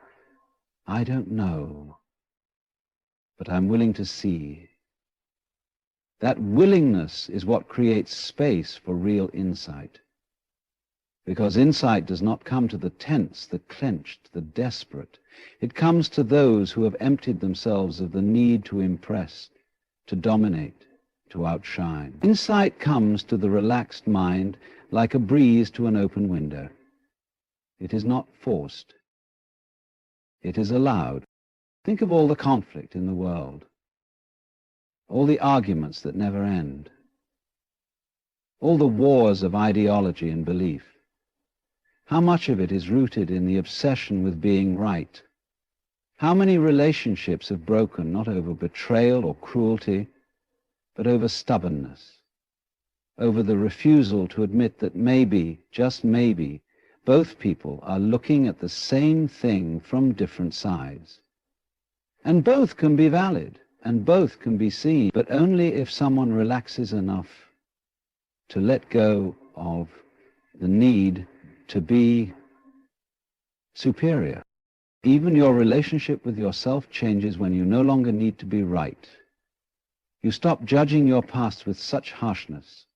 I don't know, but I'm willing to see. That willingness is what creates space for real insight. Because insight does not come to the tense, the clenched, the desperate. It comes to those who have emptied themselves of the need to impress, to dominate, to outshine. Insight comes to the relaxed mind like a breeze to an open window. It is not forced. It is allowed. Think of all the conflict in the world, all the arguments that never end, all the wars of ideology and belief. How much of it is rooted in the obsession with being right? How many relationships have broken not over betrayal or cruelty, but over stubbornness, over the refusal to admit that maybe, just maybe, both people are looking at the same thing from different sides. And both can be valid, and both can be seen, but only if someone relaxes enough to let go of the need to be superior. Even your relationship with yourself changes when you no longer need to be right. You stop judging your past with such harshness.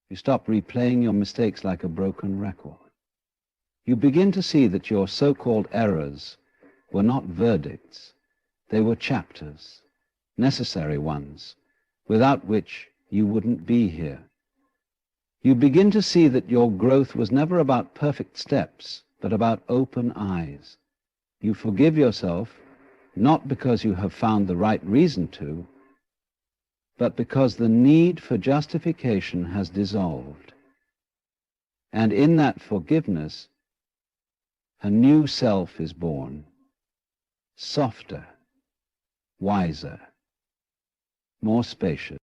You stop replaying your mistakes like a broken record. You begin to see that your so-called errors were not verdicts. They were chapters, necessary ones, without which you wouldn't be here. You begin to see that your growth was never about perfect steps, but about open eyes. You forgive yourself, not because you have found the right reason to, but because the need for justification has dissolved. And in that forgiveness, a new self is born, softer, wiser, more spacious.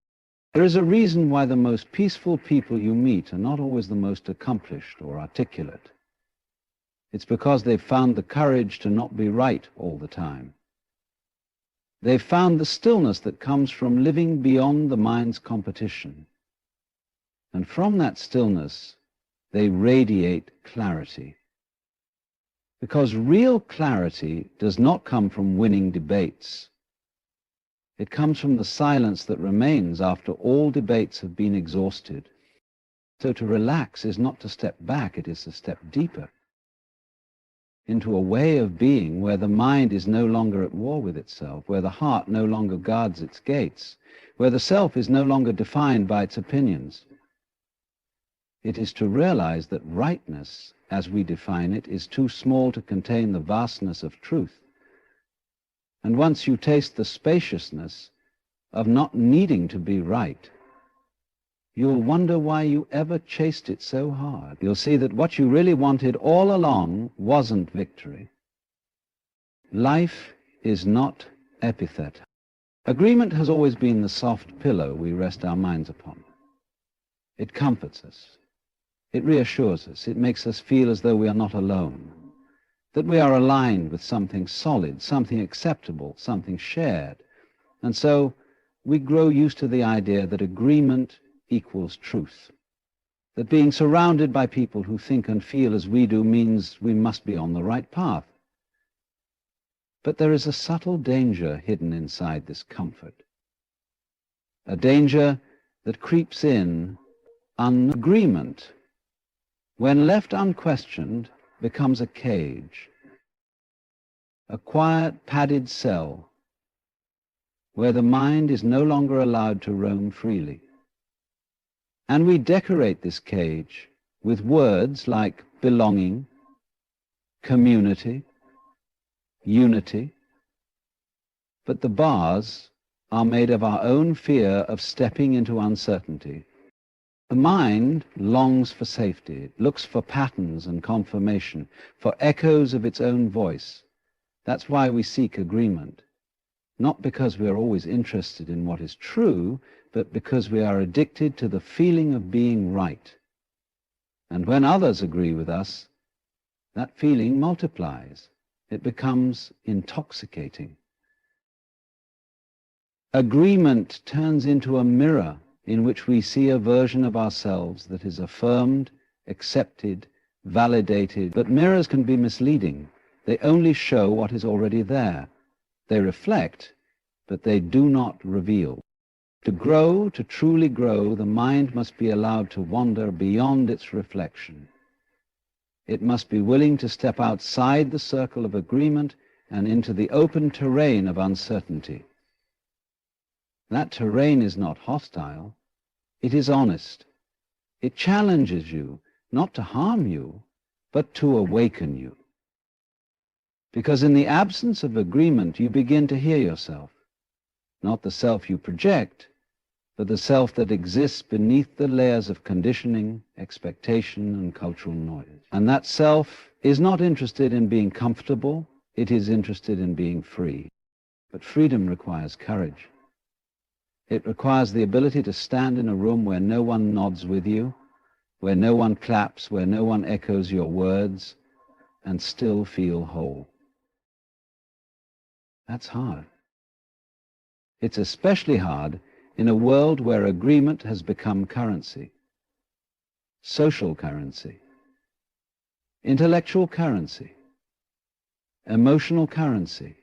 There is a reason why the most peaceful people you meet are not always the most accomplished or articulate. It's because they've found the courage to not be right all the time. They've found the stillness that comes from living beyond the mind's competition. And from that stillness, they radiate clarity. Because real clarity does not come from winning debates. It comes from the silence that remains after all debates have been exhausted. So to relax is not to step back, it is to step deeper into a way of being where the mind is no longer at war with itself, where the heart no longer guards its gates, where the self is no longer defined by its opinions. It is to realize that rightness, as we define it, is too small to contain the vastness of truth. And once you taste the spaciousness of not needing to be right, you'll wonder why you ever chased it so hard. You'll see that what you really wanted all along wasn't victory. Life is not epithet. Agreement has always been the soft pillow we rest our minds upon. It comforts us. It reassures us. It makes us feel as though we are not alone, that we are aligned with something solid, something acceptable, something shared. And so we grow used to the idea that agreement equals truth, that being surrounded by people who think and feel as we do means we must be on the right path. But there is a subtle danger hidden inside this comfort, a danger that creeps in, agreement, when left unquestioned, becomes a cage, a quiet, padded cell, where the mind is no longer allowed to roam freely. And we decorate this cage with words like belonging, community, unity, but the bars are made of our own fear of stepping into uncertainty. The mind longs for safety. It looks for patterns and confirmation, for echoes of its own voice. That's why we seek agreement, not because we are always interested in what is true, but because we are addicted to the feeling of being right. And when others agree with us, that feeling multiplies. It becomes intoxicating. Agreement turns into a mirror in which we see a version of ourselves that is affirmed, accepted, validated. But mirrors can be misleading. They only show what is already there. They reflect, but they do not reveal. To grow, to truly grow, the mind must be allowed to wander beyond its reflection. It must be willing to step outside the circle of agreement and into the open terrain of uncertainty. That terrain is not hostile. It is honest. It challenges you, not to harm you, but to awaken you. Because in the absence of agreement, you begin to hear yourself, not the self you project, but the self that exists beneath the layers of conditioning, expectation, and cultural noise. And that self is not interested in being comfortable, it is interested in being free. But freedom requires courage. It requires the ability to stand in a room where no one nods with you, where no one claps, where no one echoes your words, and still feel whole. That's hard. It's especially hard in a world where agreement has become currency, social currency, intellectual currency, emotional currency.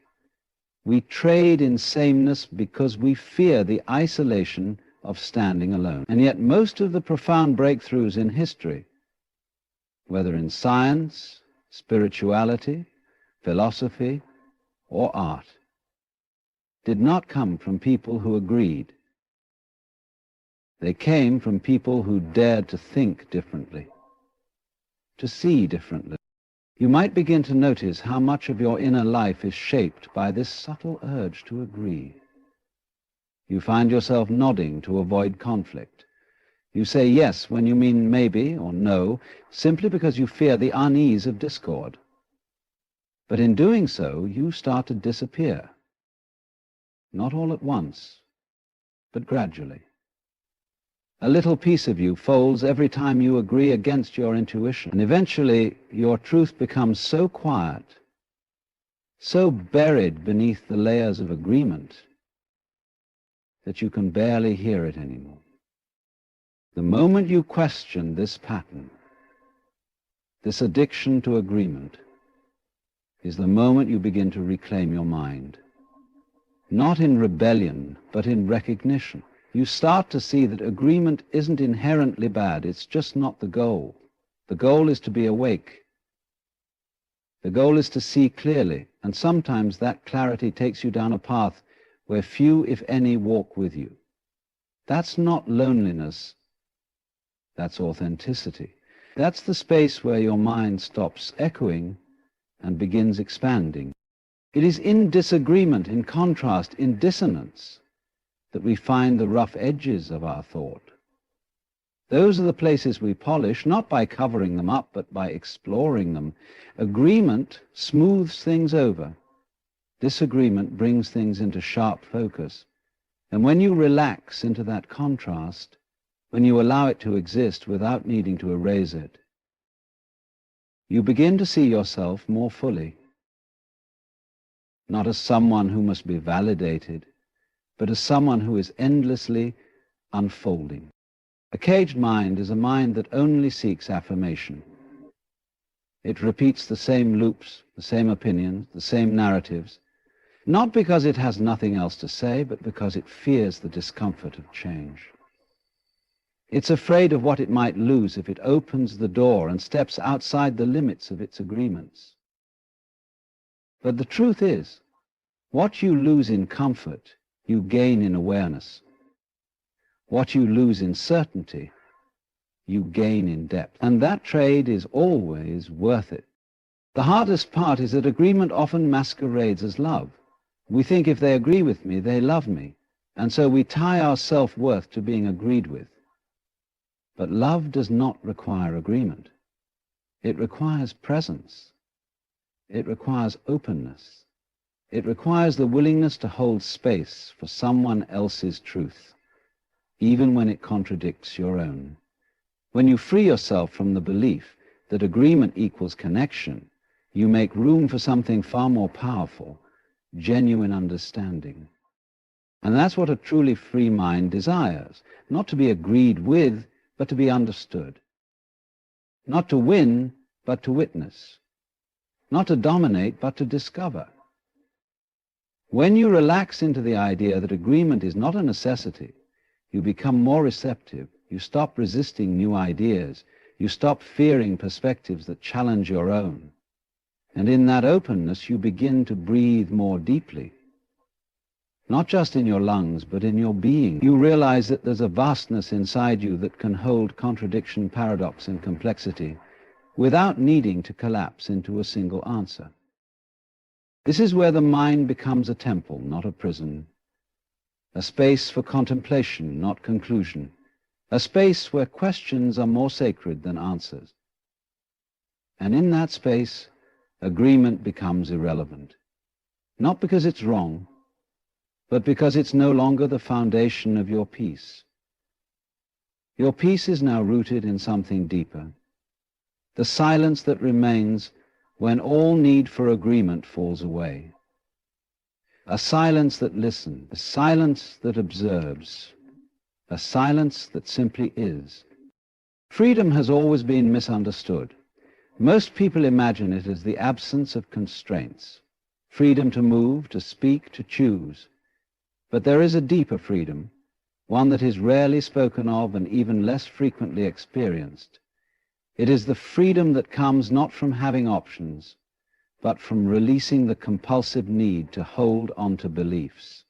We trade in sameness because we fear the isolation of standing alone. And yet most of the profound breakthroughs in history, whether in science, spirituality, philosophy, or art, did not come from people who agreed. They came from people who dared to think differently, to see differently. You might begin to notice how much of your inner life is shaped by this subtle urge to agree. You find yourself nodding to avoid conflict. You say yes when you mean maybe or no, simply because you fear the unease of discord. But in doing so, you start to disappear. Not all at once, but gradually. A little piece of you folds every time you agree against your intuition, and eventually your truth becomes so quiet, so buried beneath the layers of agreement, that you can barely hear it anymore. The moment you question this pattern, this addiction to agreement, is the moment you begin to reclaim your mind. Not in rebellion, but in recognition. You start to see that agreement isn't inherently bad. It's just not the goal. The goal is to be awake. The goal is to see clearly, and sometimes that clarity takes you down a path where few, if any, walk with you. That's not loneliness. That's authenticity. That's the space where your mind stops echoing and begins expanding. It is in disagreement, in contrast, in dissonance, that we find the rough edges of our thought. Those are the places we polish, not by covering them up, but by exploring them. Agreement smooths things over. Disagreement brings things into sharp focus. And when you relax into that contrast, when you allow it to exist without needing to erase it, you begin to see yourself more fully. Not as someone who must be validated, but as someone who is endlessly unfolding. A caged mind is a mind that only seeks affirmation. It repeats the same loops, the same opinions, the same narratives, not because it has nothing else to say, but because it fears the discomfort of change. It's afraid of what it might lose if it opens the door and steps outside the limits of its agreements. But the truth is, what you lose in comfort, you gain in awareness. What you lose in certainty, you gain in depth. And that trade is always worth it. The hardest part is that agreement often masquerades as love. We think if they agree with me, they love me. And so we tie our self-worth to being agreed with. But love does not require agreement. It requires presence. It requires openness. It requires the willingness to hold space for someone else's truth, even when it contradicts your own. When you free yourself from the belief that agreement equals connection, you make room for something far more powerful, genuine understanding. And that's what a truly free mind desires, not to be agreed with, but to be understood. Not to win, but to witness. Not to dominate, but to discover. When you relax into the idea that agreement is not a necessity, you become more receptive, you stop resisting new ideas, you stop fearing perspectives that challenge your own. And in that openness, you begin to breathe more deeply. Not just in your lungs, but in your being. You realize that there's a vastness inside you that can hold contradiction, paradox, and complexity without needing to collapse into a single answer. This is where the mind becomes a temple, not a prison, a space for contemplation, not conclusion, a space where questions are more sacred than answers. And in that space, agreement becomes irrelevant, not because it's wrong, but because it's no longer the foundation of your peace. Your peace is now rooted in something deeper, the silence that remains when all need for agreement falls away. A silence that listens, a silence that observes, a silence that simply is. Freedom has always been misunderstood. Most people imagine it as the absence of constraints, freedom to move, to speak, to choose. But there is a deeper freedom, one that is rarely spoken of and even less frequently experienced. It is the freedom that comes not from having options, but from releasing the compulsive need to hold on to beliefs.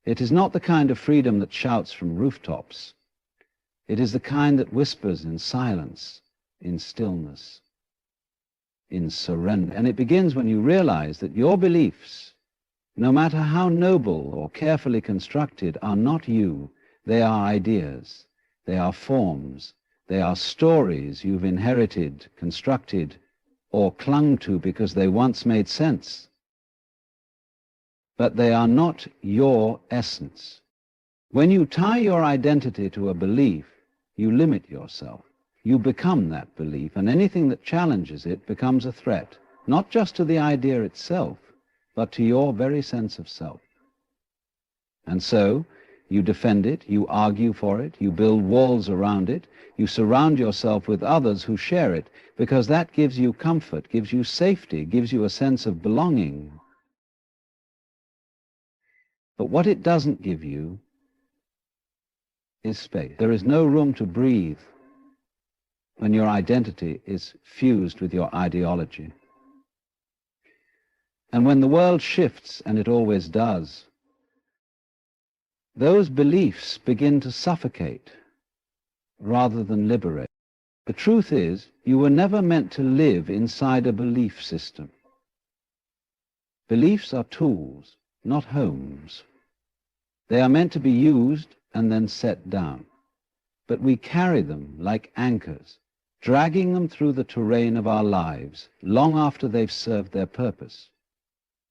It is not the kind of freedom that shouts from rooftops. It is the kind that whispers in silence, in stillness, in surrender. And it begins when you realize that your beliefs, no matter how noble or carefully constructed, are not you. They are ideas. They are forms. They are stories you've inherited, constructed, or clung to because they once made sense. But they are not your essence. When you tie your identity to a belief, you limit yourself. You become that belief, and anything that challenges it becomes a threat, not just to the idea itself, but to your very sense of self. And so, you defend it, you argue for it, you build walls around it, you surround yourself with others who share it, because that gives you comfort, gives you safety, gives you a sense of belonging. But what it doesn't give you is space. There is no room to breathe when your identity is fused with your ideology. And when the world shifts, and it always does, those beliefs begin to suffocate rather than liberate. The truth is, you were never meant to live inside a belief system. Beliefs are tools, not homes. They are meant to be used and then set down. But we carry them like anchors, dragging them through the terrain of our lives long after they've served their purpose.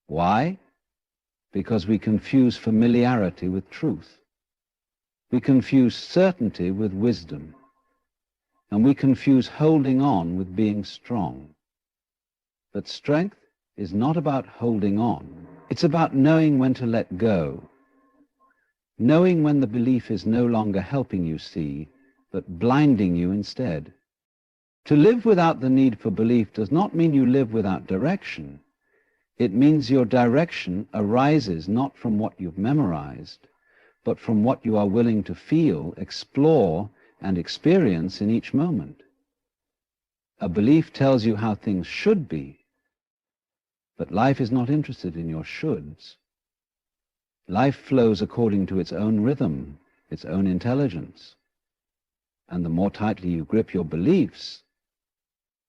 Why? Because we confuse familiarity with truth. We confuse certainty with wisdom. And we confuse holding on with being strong. But strength is not about holding on. It's about knowing when to let go. Knowing when the belief is no longer helping you see, but blinding you instead. To live without the need for belief does not mean you live without direction. It means your direction arises not from what you've memorized, but from what you are willing to feel, explore, and experience in each moment. A belief tells you how things should be, but life is not interested in your shoulds. Life flows according to its own rhythm, its own intelligence. And the more tightly you grip your beliefs,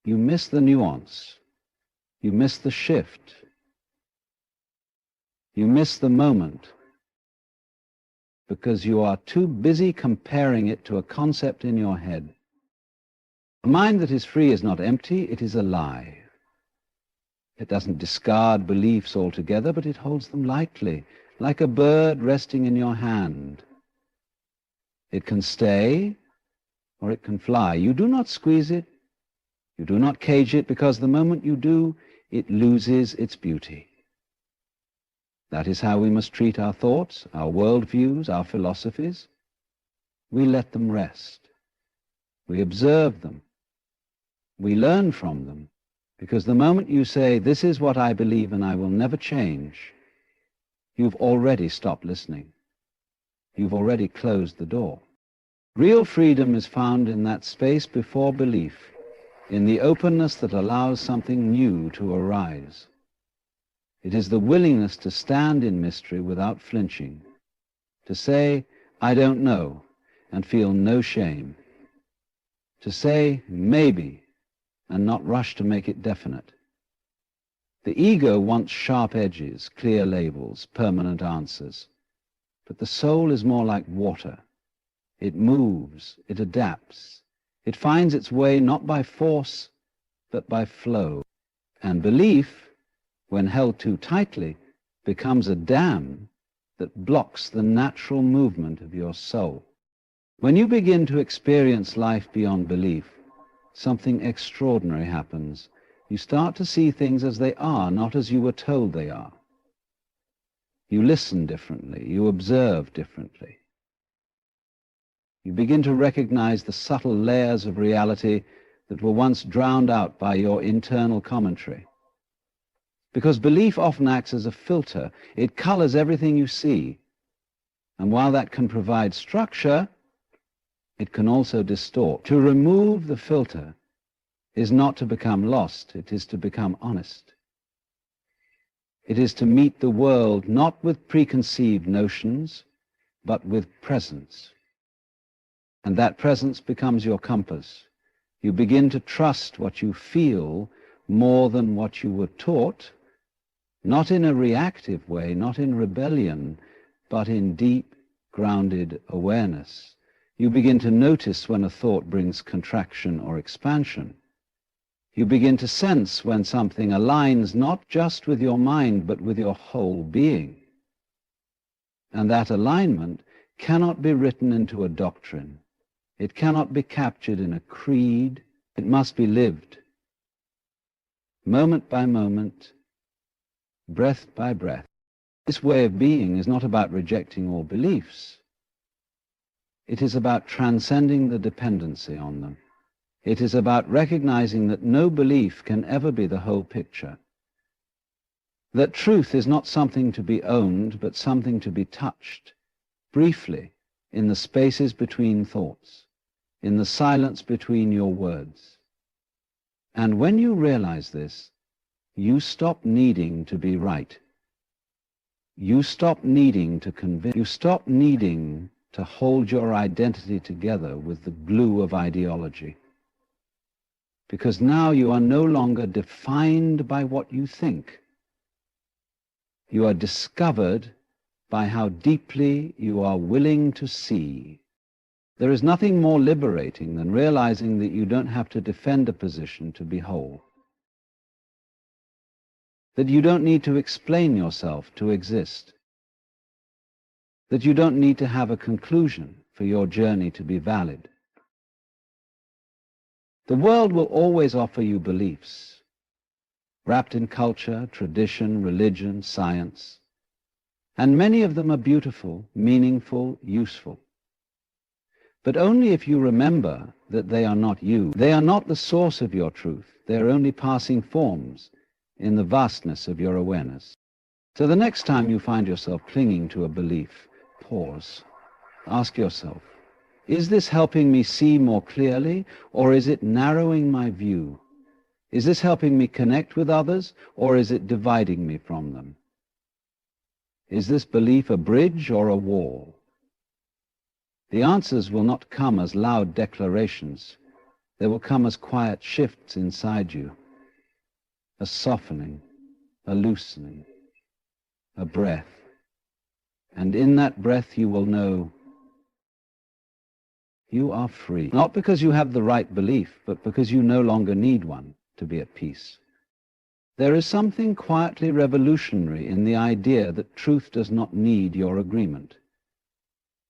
you miss the nuance, you miss the shift, you miss the moment, because you are too busy comparing it to a concept in your head. A mind that is free is not empty, it is alive. It doesn't discard beliefs altogether, but it holds them lightly, like a bird resting in your hand. It can stay, or it can fly. You do not squeeze it, you do not cage it, because the moment you do, it loses its beauty. That is how we must treat our thoughts, our worldviews, our philosophies. We let them rest. We observe them. We learn from them. Because the moment you say, "This is what I believe and I will never change," you've already stopped listening. You've already closed the door. Real freedom is found in that space before belief, in the openness that allows something new to arise. It is the willingness to stand in mystery without flinching, to say, "I don't know," and feel no shame, to say, "maybe," and not rush to make it definite. The ego wants sharp edges, clear labels, permanent answers, but the soul is more like water. It moves, it adapts, it finds its way not by force, but by flow. And belief, when held too tightly, becomes a dam that blocks the natural movement of your soul. When you begin to experience life beyond belief, something extraordinary happens. You start to see things as they are, not as you were told they are. You listen differently, you observe differently. You begin to recognize the subtle layers of reality that were once drowned out by your internal commentary. Because belief often acts as a filter. It colors everything you see. And while that can provide structure, it can also distort. To remove the filter is not to become lost, it is to become honest. It is to meet the world not with preconceived notions, but with presence. And that presence becomes your compass. You begin to trust what you feel more than what you were taught, not in a reactive way, not in rebellion, but in deep, grounded awareness. You begin to notice when a thought brings contraction or expansion. You begin to sense when something aligns not just with your mind, but with your whole being. And that alignment cannot be written into a doctrine. It cannot be captured in a creed. It must be lived. Moment by moment, breath by breath. This way of being is not about rejecting all beliefs. It is about transcending the dependency on them. It is about recognizing that no belief can ever be the whole picture. That truth is not something to be owned, but something to be touched, briefly, in the spaces between thoughts, in the silence between your words. And when you realize this, you stop needing to be right. You stop needing to convince. You stop needing to hold your identity together with the glue of ideology. Because now you are no longer defined by what you think. You are discovered by how deeply you are willing to see. There is nothing more liberating than realizing that you don't have to defend a position to be whole. That you don't need to explain yourself to exist. That you don't need to have a conclusion for your journey to be valid. The world will always offer you beliefs, wrapped in culture, tradition, religion, science, and many of them are beautiful, meaningful, useful. But only if you remember that they are not you. They are not the source of your truth. They are only passing forms in the vastness of your awareness. So the next time you find yourself clinging to a belief, pause. Ask yourself, is this helping me see more clearly, or is it narrowing my view? Is this helping me connect with others, or is it dividing me from them? Is this belief a bridge or a wall? The answers will not come as loud declarations. They will come as quiet shifts inside you, a softening, a loosening, a breath. And in that breath you will know you are free, not because you have the right belief, but because you no longer need one to be at peace. There is something quietly revolutionary in the idea that truth does not need your agreement.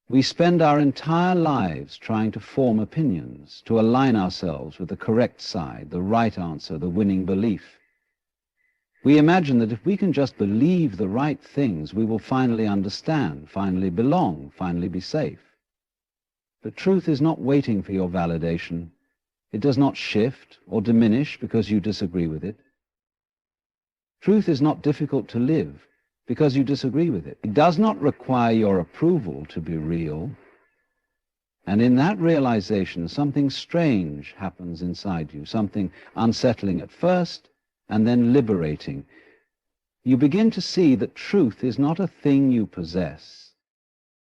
We spend our entire lives trying to form opinions, to align ourselves with the correct side, the right answer, the winning belief. We imagine that if we can just believe the right things, we will finally understand, finally belong, finally be safe. But truth is not waiting for your validation. It does not shift or diminish because you disagree with it. Truth is not difficult to live because you disagree with it. It does not require your approval to be real. And in that realization, something strange happens inside you, something unsettling at first and then liberating. You begin to see that truth is not a thing you possess.